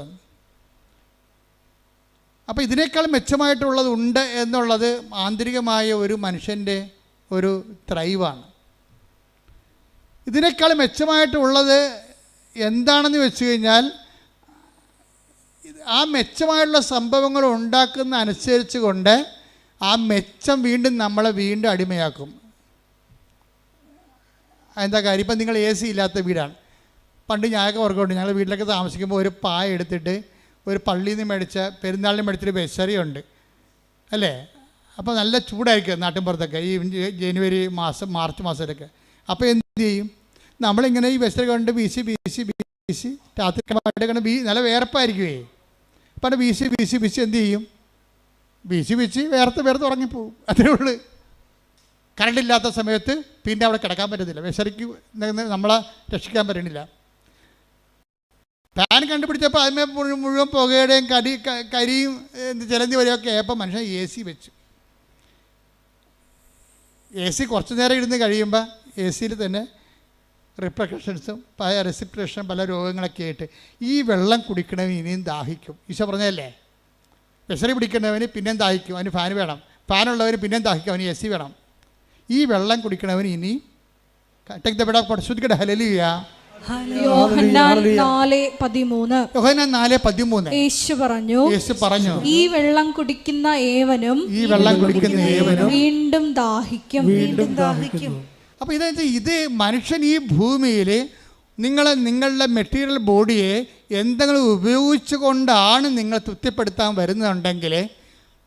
അപ്പോൾ ഇതിനേക്കാൾ മെച്ചമായിട്ടുള്ളത് ഉണ്ട് എന്നുള്ളത് ആന്തരികമായ ഒരു മനുഷ്യൻ്റെ ഒരു ത്രൈവാണ്. ഇതിനേക്കാൾ മെച്ചമായിട്ടുള്ളത് എന്താണെന്ന് വെച്ച് കഴിഞ്ഞാൽ ആ മെച്ചമായിട്ടുള്ള സംഭവങ്ങൾ ഉണ്ടാക്കുന്ന അനുസരിച്ച് കൊണ്ട് ആ മെച്ചം നമ്മളെ വീണ്ടും അടിമയാക്കും. എന്താ കാര്യം? ഇപ്പം നിങ്ങൾ AC ഇല്ലാത്ത വീടാണ്. പണ്ട് ഞാനൊക്കെ ഓർക്കുന്നുണ്ട്, ഞങ്ങൾ വീട്ടിലൊക്കെ താമസിക്കുമ്പോൾ ഒരു പായ എടുത്തിട്ട് ഒരു പള്ളിയിൽ നിന്ന് മേടിച്ച പെരുന്നാളിന് മേടിച്ചൊരു ബെസറിയുണ്ട്, അല്ലേ? അപ്പോൾ നല്ല ചൂടായിരിക്കും നാട്ടിൻപുറത്തൊക്കെ ഈ ജനുവരി മാസം, മാർച്ച് മാസത്തിലൊക്കെ. അപ്പോൾ എന്ത് ചെയ്യും? നമ്മളിങ്ങനെ ഈ ബെസറി കൊണ്ട് വീശി രാത്രി നല്ല വേർപ്പായിരിക്കുമേ. അപ്പം വീശി എന്ത് ചെയ്യും? വീശി വേർത്ത് ഉറങ്ങിപ്പോവും. അതേ ഉള്ളൂ. കറണ്ടില്ലാത്ത സമയത്ത് പിന്നെ അവിടെ കിടക്കാൻ പറ്റത്തില്ല. ബെസറിക്ക് നമ്മളെ രക്ഷിക്കാൻ പറ്റണില്ല. ഫാൻ കണ്ടുപിടിച്ചപ്പോൾ അതിന്മേൽ മുഴുവൻ പുകയുടെയും കരിയും ചിലന്തി വരെയൊക്കെ ആയപ്പോൾ മനുഷ്യൻ AC വെച്ചു. AC കുറച്ച് നേരം ഇരുന്ന് കഴിയുമ്പോൾ AC തന്നെ റിപ്രക്കഷൻസും റെസിപ്രേഷനും പല രോഗങ്ങളൊക്കെ ആയിട്ട് ഈ വെള്ളം കുടിക്കണവന് ഇനിയും ദാഹിക്കും. ഈശോ പറഞ്ഞതല്ലേ, ബെസറി പിടിക്കണവന് പിന്നെയും ദാഹിക്കും, അവന് ഫാൻ വേണം. ഫാനുള്ളവന് പിന്നെയും ദാഹിക്കും, അവന് AC വേണം. ഈ വെള്ളം കുടിക്കണവന് ഇനി ഹല്ലേലൂയ. യോഹന്നാൻ 4:13. യേശു പറഞ്ഞു, ഈ വെള്ളം കുടിക്കുന്ന ഏവനും വീണ്ടും ദാഹിക്കും. അപ്പോൾ ഇത് മനുഷ്യൻ ഈ ഭൂമിയിൽ നിങ്ങളുടെ മെറ്റീരിയൽ ബോഡിയെ എന്തെങ്കിലും ഉപയോഗിച്ചു കൊണ്ടാണ് നിങ്ങൾ തൃപ്തിപ്പെടുത്താൻ വരുന്നുണ്ടെങ്കിൽ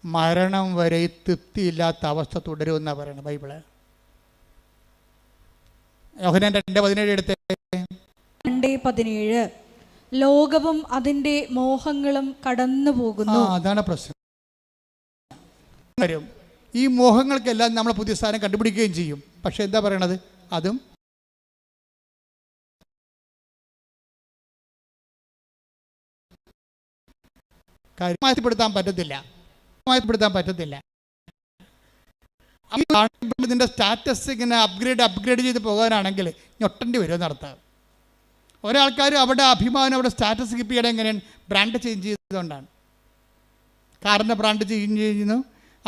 മരണം വരെ തൃപ്തിയില്ലാത്ത അവസ്ഥ തുടരുമെന്നാണ് പറയുന്നത് ബൈബിള്. യോഹന്നാൻ 2:17 എടുത്തേ. 2:17. ലോകവും അതിൻ്റെ മോഹങ്ങളും കടന്നു പോകുന്നു. അതാണ് പ്രശ്നം. ഈ മോഹങ്ങൾക്കെല്ലാം നമ്മൾ പുതിയ സ്ഥാനം കണ്ടുപിടിക്കുകയും ചെയ്യും. പക്ഷെ എന്താ പറയണത്? അതും മാറ്റിപ്പെടുത്താൻ പറ്റത്തില്ല. ഇതിൻ്റെ സ്റ്റാറ്റസ് ഇങ്ങനെ അപ്ഗ്രേഡ് ചെയ്ത് പോകാനാണെങ്കിൽ ഞൊട്ടേണ്ടി വരും എന്നർത്ഥം. ഒരാൾക്കാരും അവിടെ അഭിമാനം, അവിടെ സ്റ്റാറ്റസ് കീപ്പ് ചെയ്യണം. എങ്ങനെയാണ്? ബ്രാൻഡ് ചേഞ്ച് ചെയ്തുകൊണ്ടാണ്. കാറിൻ്റെ ബ്രാൻഡ് ചേഞ്ച് ചെയ്യുന്നു.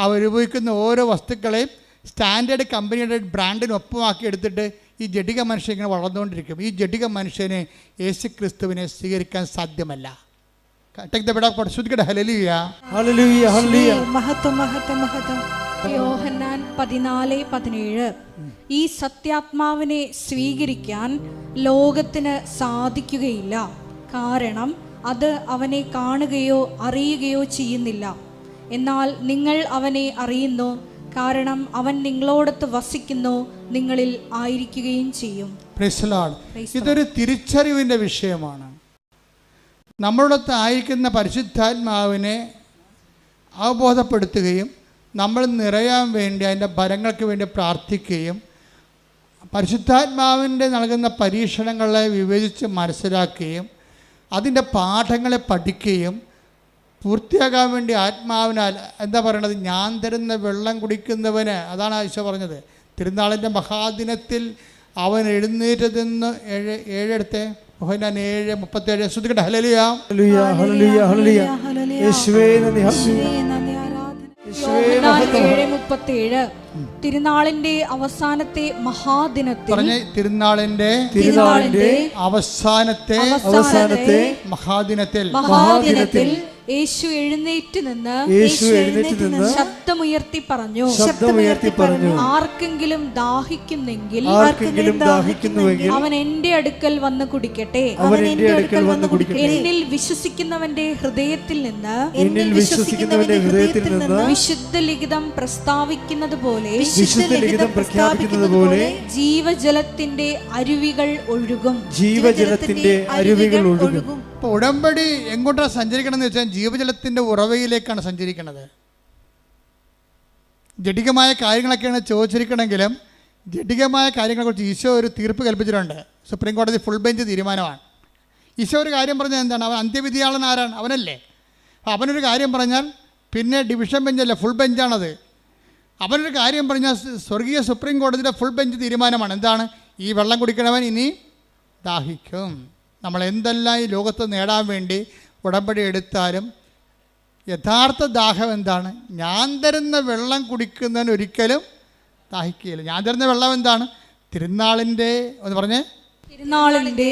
അവർ ഉപയോഗിക്കുന്ന ഓരോ വസ്തുക്കളെയും സ്റ്റാൻഡേർഡ് കമ്പനിയുടെ ബ്രാൻഡിനൊപ്പമാക്കി എടുത്തിട്ട് ഈ ജഡിക മനുഷ്യൻ ഇങ്ങനെ വളർന്നുകൊണ്ടിരിക്കും. ഈ ജഡിക മനുഷ്യനെ യേശു ക്രിസ്തുവിനെ സ്വീകരിക്കാൻ സാധ്യമല്ല. ഹല്ലേലൂയ. ഹല്ലേലൂയ, ഹല്ലേലൂയ. മഹത്വം, മഹത്വം, മഹത്വം. യോഹന്നാൻ 14:17. ഈ സത്യാത്മാവിനെ സ്വീകരിക്കാൻ ലോകത്തിന് സാധിക്കുകയില്ല, കാരണം അത് അവനെ കാണുകയോ അറിയുകയോ ചെയ്യുന്നില്ല. എന്നാൽ നിങ്ങൾ അവനെ അറിയുന്നു, കാരണം അവൻ നിങ്ങളോടൊത്ത് വസിക്കുന്നു, നിങ്ങളിൽ ആയിരിക്കുകയും ചെയ്യും. ഇതൊരു തിരിച്ചറിവിൻ്റെ വിഷയമാണ്. നമ്മളോടൊത്ത് ആയിരിക്കുന്ന പരിശുദ്ധാത്മാവിനെ അവബോധപ്പെടുത്തുകയും നമ്മൾ നിറയാൻ വേണ്ടി അതിൻ്റെ ഫലങ്ങൾക്ക് വേണ്ടി പ്രാർത്ഥിക്കുകയും പരിശുദ്ധാത്മാവിൻ്റെ നൽകുന്ന പരീക്ഷണങ്ങളെ വിവേചിച്ച് മനസ്സിലാക്കുകയും അതിൻ്റെ പാഠങ്ങളെ പഠിക്കുകയും പൂർത്തിയാകാൻ വേണ്ടി ആത്മാവിനാൽ എന്താ പറയണത്, ഞാൻ തരുന്ന വെള്ളം കുടിക്കുന്നവന്, അതാണ് ഈശോ പറഞ്ഞത്. തിരുനാളിൻ്റെ മഹാദിനത്തിൽ അവൻ എഴുന്നേറ്റതെന്ന് 7 യോഹന്നാൻ 7:37. ശ്രദ്ധിക്കട്ടെ. ഹല്ലേലൂയ ഹല്ലേലൂയ ഹല്ലേലൂയ ഹല്ലേലൂയ. യേശുവേ നന്ദി. യോഹന്നാൻ 7:37. തിരുനാളിന്റെ അവസാനത്തെ മഹാദിനത്തിൽ, തിരുനാളിന്റെ അവസാനത്തെ മഹാദിനത്തിൽ യേശു എഴുന്നേറ്റ് നിന്ന് ശബ്ദമുയർത്തി പറഞ്ഞു, ആർക്കെങ്കിലും ദാഹിക്കുന്നെങ്കിൽ അവൻ എന്റെ അടുക്കൽ വന്ന് കുടിക്കട്ടെ. എന്നിൽ വിശ്വസിക്കുന്നവന്റെ ഹൃദയത്തിൽ നിന്ന് വിശുദ്ധ ലിഖിതം പ്രസ്താവിക്കുന്നത് പോലെ ജീവജലത്തിന്റെ അരുവികൾ ഒഴുകും. ഇപ്പോൾ ഉടമ്പടി എങ്ങോട്ടാണ് സഞ്ചരിക്കണം എന്ന് വെച്ചാൽ ജീവജലത്തിൻ്റെ ഉറവയിലേക്കാണ് സഞ്ചരിക്കുന്നത്. ജഡികമായ കാര്യങ്ങളൊക്കെയാണ് ചോദിച്ചിരിക്കണമെങ്കിലും ജഡികമായ കാര്യങ്ങളെക്കുറിച്ച് ഈശോ ഒരു തീർപ്പ് കൽപ്പിച്ചിട്ടുണ്ട്. സുപ്രീം കോടതി ഫുൾ ബെഞ്ച് തീരുമാനമാണ്. ഈശോ ഒരു കാര്യം പറഞ്ഞാൽ എന്താണ്? അവൻ അന്ത്യവിധിയാളൻ ആരാണ്? അവനല്ലേ. അപ്പോൾ അവനൊരു കാര്യം പറഞ്ഞാൽ പിന്നെ ഡിവിഷൻ ബെഞ്ചല്ല, ഫുൾ ബെഞ്ചാണത്. അവനൊരു കാര്യം പറഞ്ഞാൽ സ്വർഗീയ സുപ്രീം കോടതിയുടെ ഫുൾ ബെഞ്ച് തീരുമാനമാണ്. എന്താണ്? ഈ വെള്ളം കുടിക്കണവൻ ഇനി ദാഹിക്കും. നമ്മൾ എന്തെല്ലാം ഈ ലോകത്ത് നേടാൻ വേണ്ടി ഉടമ്പടി എടുത്താലും യഥാർത്ഥ ദാഹം എന്താണ്? ഞാൻ തരുന്ന വെള്ളം കുടിക്കുന്നതിന് ഒരിക്കലും ദാഹിക്കുകയില്ല. ഞാൻ തരുന്ന വെള്ളം എന്താണ്? തിരുനാളിൻ്റെ ഒന്ന് പറഞ്ഞേ, തിരുനാളിൻ്റെ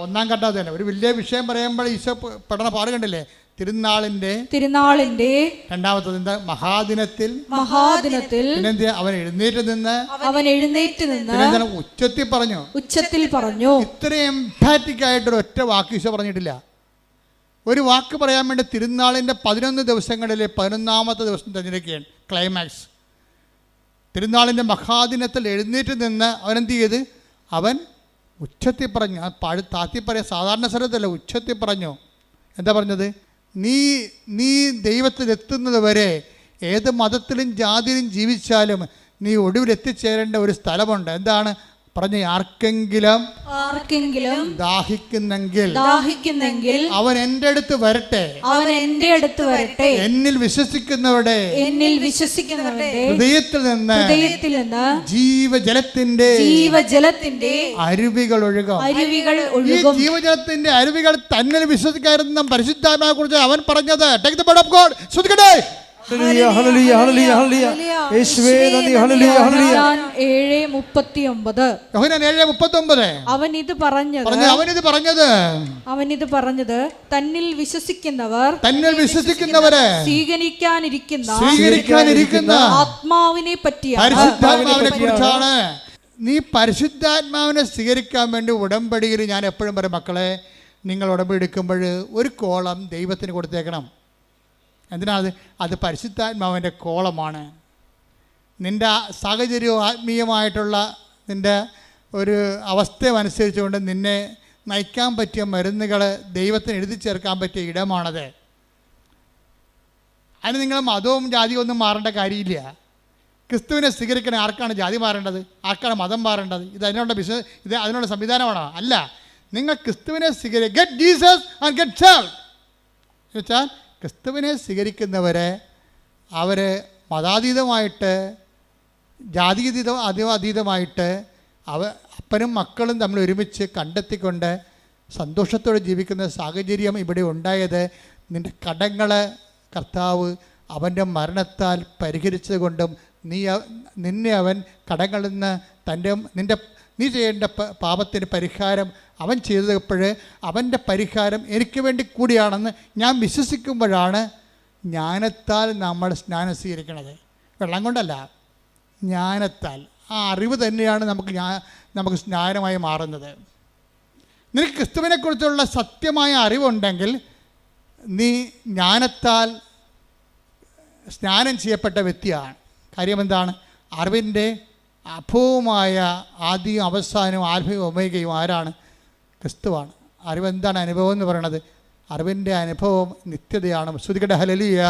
1-ാം ഘട്ടം തന്നെ. ഒരു വലിയ വിഷയം പറയുമ്പോൾ ഈശോ പഠന പാട് കണ്ടില്ലേ? തിരുനാളിൻ്റെ രണ്ടാമത്തത് എന്താ? മഹാദിനത്തിൽ പിന്നെന്ത്? അവൻ എഴുന്നേറ്റ് നിന്ന് ഉച്ചത്തിൽ പറഞ്ഞു. ഇത്രയും എംഫാറ്റിക് ആയിട്ടൊരു ഒറ്റ വാക്ക് ഈശോ പറഞ്ഞിട്ടില്ല. ഒരു വാക്ക് പറയാൻ വേണ്ടി തിരുനാളിൻ്റെ 11 ദിവസങ്ങളിൽ 11ാമത്തെ ദിവസം തിരഞ്ഞെടുക്കുകയാണ് ക്ലൈമാക്സ്. തിരുനാളിൻ്റെ മഹാദിനത്തിൽ എഴുന്നേറ്റ് നിന്ന് അവനെന്ത് ചെയ്ത്? അവൻ ഉച്ചത്തിൽ പറഞ്ഞു. താത്തി പറയാൻ സാധാരണ സ്ഥലത്തല്ല, ഉച്ചത്തിൽ പറഞ്ഞു. എന്താ പറഞ്ഞത്? നീ ദൈവത്തിലെത്തുന്നത് വരെ ഏത് മതത്തിലും ജാതിയിലും ജീവിച്ചാലും നീ ഒടുവിൽ എത്തിച്ചേരേണ്ട ഒരു സ്ഥലമുണ്ട്. എന്താണ് പറഞ്ഞ? ആർക്കെങ്കിലും ദാഹിക്കുന്നെങ്കിൽ അവൻ എൻ്റെ അടുത്ത് വരട്ടെ. എന്നിൽ വിശ്വസിക്കുന്നവരുടെ ഹൃദയത്തിൽ നിന്ന് ജീവജലത്തിന്റെ അരുവികൾ ഒഴുകും. ഈ ജീവജലത്തിന്റെ അരുവികൾ തന്നിൽ വിശ്വസിക്കാറുന്ന പരിശുദ്ധാത്മാവിനെ കുറിച്ച് അവൻ പറഞ്ഞത്. Take the word of God. ശ്രദ്ധിക്കട്ടെ. ഹല്ലേലൂയ ഹല്ലേലൂയ ഹല്ലേലൂയ. യേശുവേ നന്ദി. ഹല്ലേലൂയ ഹല്ലേലൂയ. 7:39. അവൻ ഇത് പറഞ്ഞത് തന്നിൽ വിശ്വസിക്കുന്നവരെ സ്വീകരിക്കാനിരിക്കുന്ന ആത്മാവിനെ കുറിച്ചാണ്. നീ പരിശുദ്ധാത്മാവിനെ സ്വീകരിക്കാൻ വേണ്ടി ഉടമ്പടിയിൽ ഞാൻ എപ്പോഴും പറയും, മക്കളെ, നിങ്ങൾ ഉടമ്പടി എടുക്കുമ്പോൾ ഒരു കോളം ദൈവത്തിന് കൊടുത്തേക്കണം. എന്തിനാണ്? അത് പരിശുദ്ധാത്മാവിൻ്റെ കോളമാണ്. നിൻ്റെ സാഹചര്യവും ആത്മീയമായിട്ടുള്ള നിൻ്റെ ഒരു അവസ്ഥയും അനുസരിച്ചുകൊണ്ട് നിന്നെ നയിക്കാൻ പറ്റിയ മരുന്നുകൾ ദൈവത്തിന് എഴുതി ചേർക്കാൻ പറ്റിയ ഇടമാണത്. അതിന് നിങ്ങൾ മതവും ജാതിയും ഒന്നും മാറേണ്ട കാര്യമില്ല. ക്രിസ്തുവിനെ സ്വീകരിക്കണേ ആർക്കാണ് ജാതി മാറേണ്ടത്? ആർക്കാണ് മതം മാറേണ്ടത്? ഇത് അതിനുള്ള സംവിധാനമാണോ? അല്ല. നിങ്ങൾ ക്രിസ്തുവിനെ get Jesus and get saved എന്ന് വെച്ചാൽ ക്രിസ്തുവിനെ സ്വീകരിക്കുന്നവരെ അവർ മതാതീതമായിട്ട് അതീതമായിട്ട് അപ്പനും മക്കളും തമ്മിൽ ഒരുമിച്ച് കണ്ടെത്തിക്കൊണ്ട് സന്തോഷത്തോടെ ജീവിക്കുന്ന സാഹചര്യം ഇവിടെ ഉണ്ടായത് നിൻ്റെ കടങ്ങൾ കർത്താവ് അവൻ്റെ മരണത്താൽ പരിഹരിച്ചത് കൊണ്ടും നിന്നെ അവൻ കടങ്ങളിൽ നിന്ന് നീ ചെയ്യേണ്ട പാപത്തിന് പരിഹാരം അവൻ ചെയ്തപ്പോൾ അവൻ്റെ പരിഹാരം എനിക്ക് വേണ്ടി കൂടിയാണെന്ന് ഞാൻ വിശ്വസിക്കുമ്പോഴാണ് ജ്ഞാനത്താൽ നമ്മൾ സ്നാനം സ്വീകരിക്കുന്നത്. വെള്ളം കൊണ്ടല്ല, ജ്ഞാനത്താൽ. ആ അറിവ് തന്നെയാണ് നമുക്ക് ജ്ഞാനമായി മാറുന്നത്. നിനക്ക് ക്രിസ്തുവിനെക്കുറിച്ചുള്ള സത്യമായ അറിവുണ്ടെങ്കിൽ നീ ജ്ഞാനത്താൽ സ്നാനം ചെയ്യപ്പെട്ട വ്യക്തിയാണ്. കാര്യം എന്താണ്? അറിവിൻ്റെ അഭവമായ ആദ്യവും അവസാനവും ആൽഫയും ഒമേഗയും ആരാണ്? ക്രിസ്തുവാണ്. അറിവെന്താണ്? അനുഭവം എന്ന് പറയുന്നത്. അറിവിൻ്റെ അനുഭവം നിത്യതയാണ്. ശ്രുതികട ഹല്ലേലൂയ.